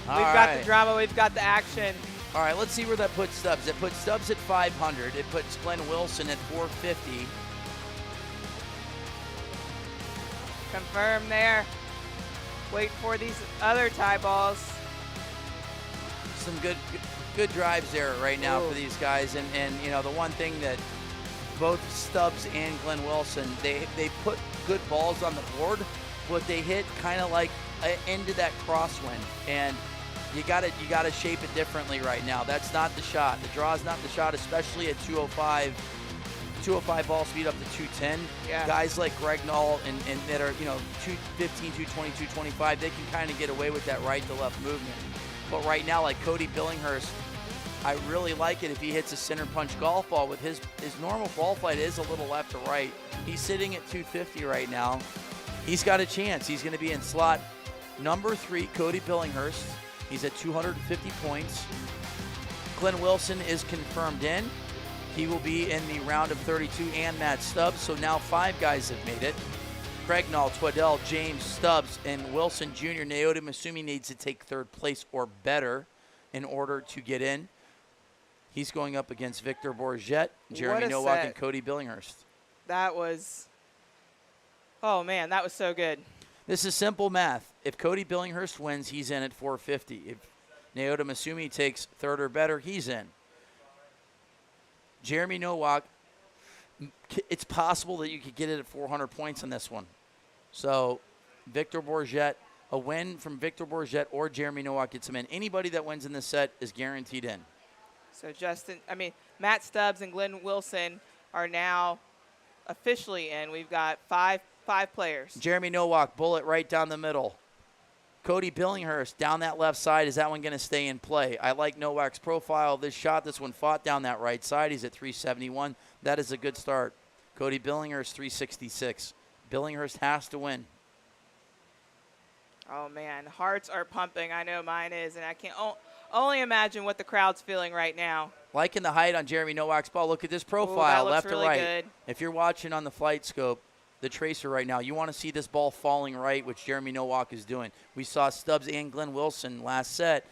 We've got the drama. We've got the action. All right, let's see where that puts Stubbs. It puts Stubbs at 500. It puts Glenn Wilson at 450. Confirm there. Wait for these other tie balls. Some good drives there right now for these guys. And the one thing that both Stubbs and Glenn Wilson, they put good balls on the board, but they hit kind of like into that crosswind. And you gotta shape it differently right now. That's not the shot. The draw is not the shot, especially at 205 ball speed up to 210. Yeah. Guys like Greg Knoll and that are 215, 220, 225, they can kind of get away with that right to left movement. But right now, like Cody Billinghurst, I really like it if he hits a center punch golf ball with his normal ball flight is a little left to right. He's sitting at 250 right now. He's got a chance. He's going to be in slot number 3, Cody Billinghurst. He's at 250 points. Glenn Wilson is confirmed in. He will be in the round of 32 and Matt Stubbs. So now 5 guys have made it. Craig Knoll, Twaddell, James, Stubbs, and Wilson Jr. Naoto Masumi needs to take 3rd place or better in order to get in. He's going up against Victor Bourget, Jeremy Nowak, and Cody Billinghurst. That was, oh man, that was so good. This is simple math. If Cody Billinghurst wins, he's in at 450. If Naoto Masumi takes 3rd or better, he's in. Jeremy Nowak, it's possible that you could get it at 400 points on this one. So Victor Bourget, a win from Victor Bourget or Jeremy Nowak gets him in. Anybody that wins in this set is guaranteed in. So Matt Stubbs and Glenn Wilson are now officially in. We've got five players. Jeremy Nowak, bullet right down the middle. Cody Billinghurst down that left side. Is that one going to stay in play? I like Nowak's profile of this shot. This one fought down that right side. He's at 371. That is a good start. Cody Billinghurst, 366. Billinghurst has to win. Oh, man, hearts are pumping. I know mine is, and I can only imagine what the crowd's feeling right now. Liking the height on Jeremy Nowak's ball. Look at this profile, left really to right. Good. If you're watching on the flight scope, the tracer right now, you want to see this ball falling right, which Jeremy Nowak is doing. We saw Stubbs and Glenn Wilson last set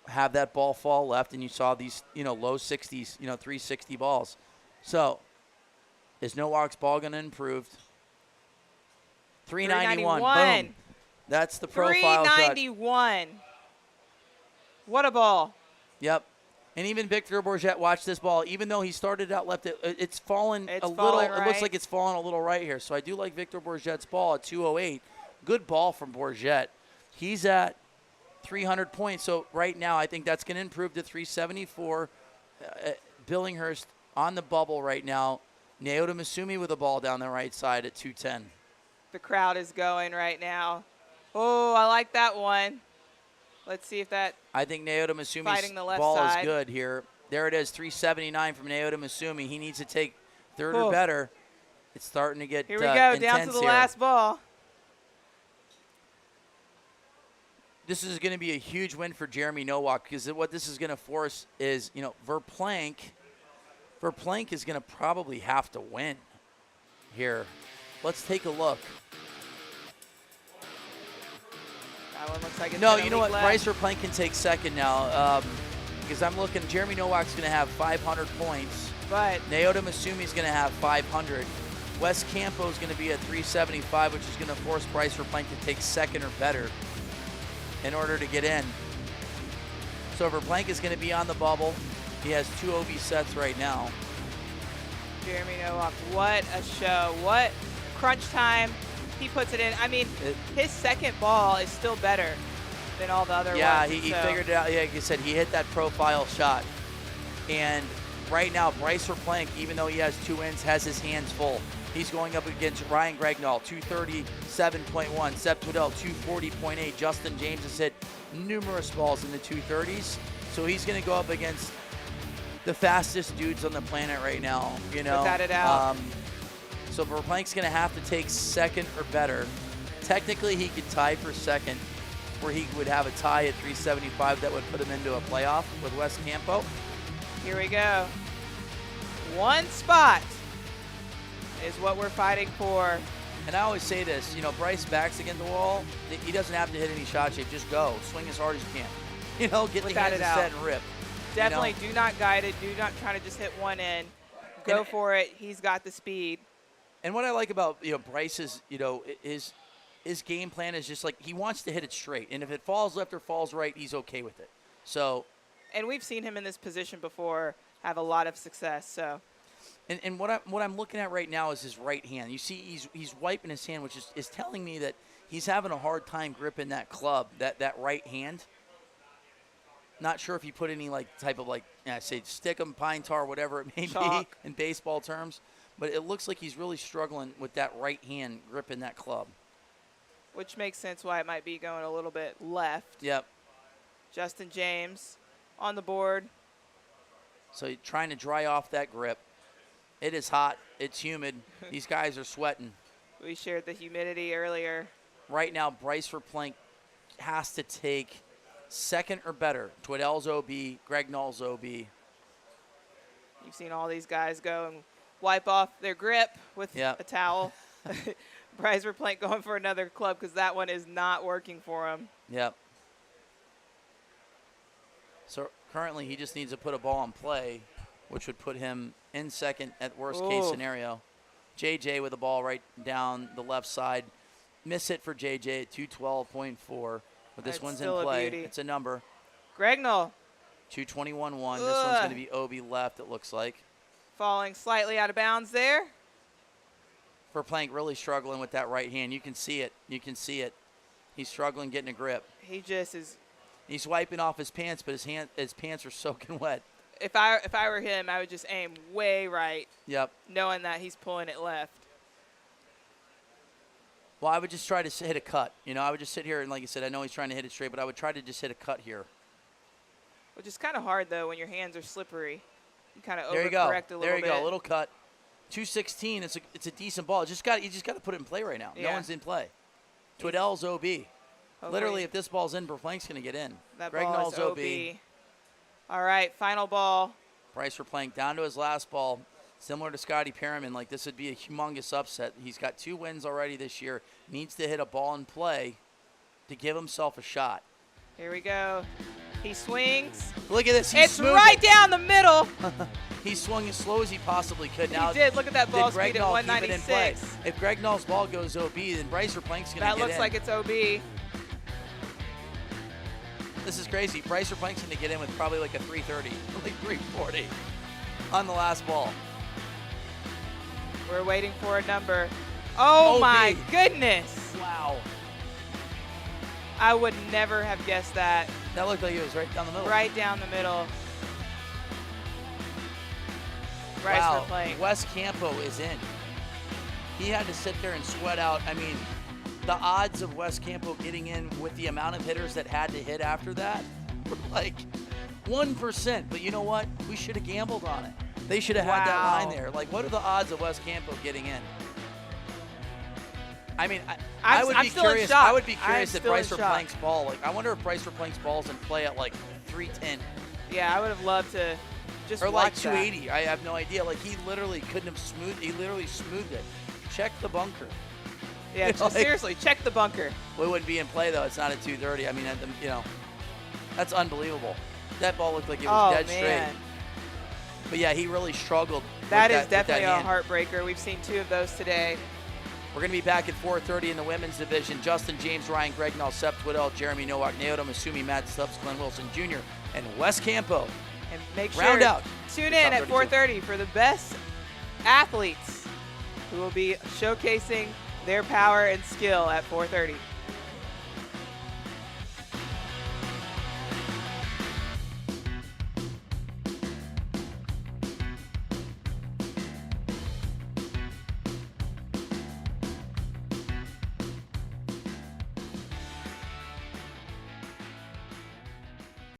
have that ball fall left, and you saw these, low 60s, 360 balls. So is Nowak's ball going to improve? 391. Boom. That's the profile 391. Shot. What a ball. Yep. And even Victor Bourget watched this ball. Even though he started out left, it's fallen a little. Right. It looks like it's fallen a little right here. So I do like Victor Bourget's ball at 208. Good ball from Bourget. He's at 300 points. So right now I think that's going to improve to 374. Billinghurst on the bubble right now. Naoto Masumi with the ball down the right side at 210. The crowd is going right now. Oh, I like that one. Let's see if that. I think Naoto Masumi's ball side. is good here. There it is, 379 from Naoto Masumi. He needs to take third or better. It's starting to get here we go, intense down to the here. last ball. This is going to be a huge win for Jeremy Nowak because what this is going to force is, Verplank is going to probably have to win here. Let's take a look. That one looks like it's no, you know what? left. Bryce Verplank can take second now because I'm looking. Jeremy Nowak's going to have 500 points. But Naoto Masumi's going to have 500. Wes Campo's going to be at 375, which is going to force Bryce Verplank to take second or better in order to get in. So Verplank is going to be on the bubble. He has 2 OB sets right now. Jeremy Nowak, what a show. What crunch time. He puts it in. I mean, his second ball is still better than all the other ones. Yeah, he figured it out. Yeah, like I said, he hit that profile shot. And right now, Bryce Verplank, even though he has 2 wins, has his hands full. He's going up against Ryan Gregnall, 237.1. Seb Twiddell, 240.8. Justin James has hit numerous balls in the 230s. So he's going to go up against the fastest dudes on the planet right now. Without a doubt. So Verplank's going to have to take second or better. Technically, he could tie for second, where he would have a tie at 375 that would put him into a playoff with Wes Campo. Here we go. One spot is what we're fighting for. And I always say this, Bryce backs against the wall. He doesn't have to hit any shot shape. Just go. Swing as hard as you can. Get the hands set and rip. Definitely do not guide it. Do not try to just hit one in. Go for it. He's got the speed. And what I like about Bryce's his game plan is just like he wants to hit it straight, and if it falls left or falls right, he's okay with it. So, and we've seen him in this position before have a lot of success. So, and what I'm looking at right now is his right hand. You see, he's wiping his hand, which is telling me that he's having a hard time gripping that club, that right hand. Not sure if he put any type of say stick 'em, pine tar, whatever it may be in baseball terms. But it looks like he's really struggling with that right hand gripping that club. Which makes sense why it might be going a little bit left. Yep. Justin James on the board. So you're trying to dry off that grip. It is hot. It's humid. These guys are sweating. We shared the humidity earlier. Right now, Bryce Verplank has to take second or better. Twiddell's OB, Gregnall's OB. You've seen all these guys go and wipe off their grip with a towel. Bryce Verplank going for another club because that one is not working for him. Yep. So currently he just needs to put a ball in play, which would put him in second at worst case scenario. JJ with the ball right down the left side. Miss hit for JJ at 212.4. But this one's in play. It's a number. Gregnall. 221.1. This one's going to be OB left, it looks like. Falling slightly out of bounds there. Verplank really struggling with that right hand. You can see it. You can see it. He's struggling getting a grip. He just is. He's wiping off his pants, but his pants are soaking wet. If I were him, I would just aim way right. Yep. Knowing that he's pulling it left. Well, I would just try to hit a cut. I would just sit here and, like I said, I know he's trying to hit it straight, but I would try to just hit a cut here. Which is kind of hard, though, when your hands are slippery. You kind of overcorrect a little bit. There you go, a little cut. 216. It's a decent ball. You just got to put it in play right now. Yeah. No one's in play. Twiddell's OB. Literally, if this ball's in, Verplank's going to get in. That Greg ball Null's is OB. All right, final ball. Bryce Verplank down to his last ball. Similar to Scotty Perriman, like this would be a humongous upset. He's got 2 wins already this year. Needs to hit a ball in play to give himself a shot. Here we go. He swings. Look at this. It's right down the middle. He swung as slow as he possibly could. Now, he did. Look at that ball speed at Null 196. If Greg Null's ball goes OB, then Bryce Verplank's going to get in. That looks like it's OB. This is crazy. Bryce Verplank's going to get in with probably like a 330, like 340 on the last ball. We're waiting for a number. Oh, OB. my goodness. Wow. I would never have guessed that. That looked like it was right down the middle. Right down the middle. Bryce Wow. Verplank. Wes Campo is in. He had to sit there and sweat out. I mean, the odds of Wes Campo getting in with the amount of hitters that had to hit after that were like 1%. But you know what? We should have gambled on it. They should have had that line there. Like, what are the odds of Wes Campo getting in? I mean, I would be curious. I would be curious if Bryce Verplank's ball. Like, I wonder if Bryce Verplank's ball's in play at like 310. Yeah, I would have loved to just or watch like 280. I have no idea. Like, he literally couldn't have smoothed. He literally smoothed it. Check the bunker. Yeah, seriously, check the bunker. Well, it wouldn't be in play though. It's not at 230. I mean, you know, that's unbelievable. That ball looked like it was dead straight. But yeah, he really struggled. That is definitely a heartbreaker. We've seen 2 of those today. We're going to be back at 4:30 in the women's division. Justin James, Ryan Greg Null, Sep Twiddell, Jeremy Nowak, Naoto Masumi, Matt Stubbs, Glenn Wilson Jr., and Wes Campo. And make sure round out. Tune in at 4:30 for the best athletes who will be showcasing their power and skill at 4:30.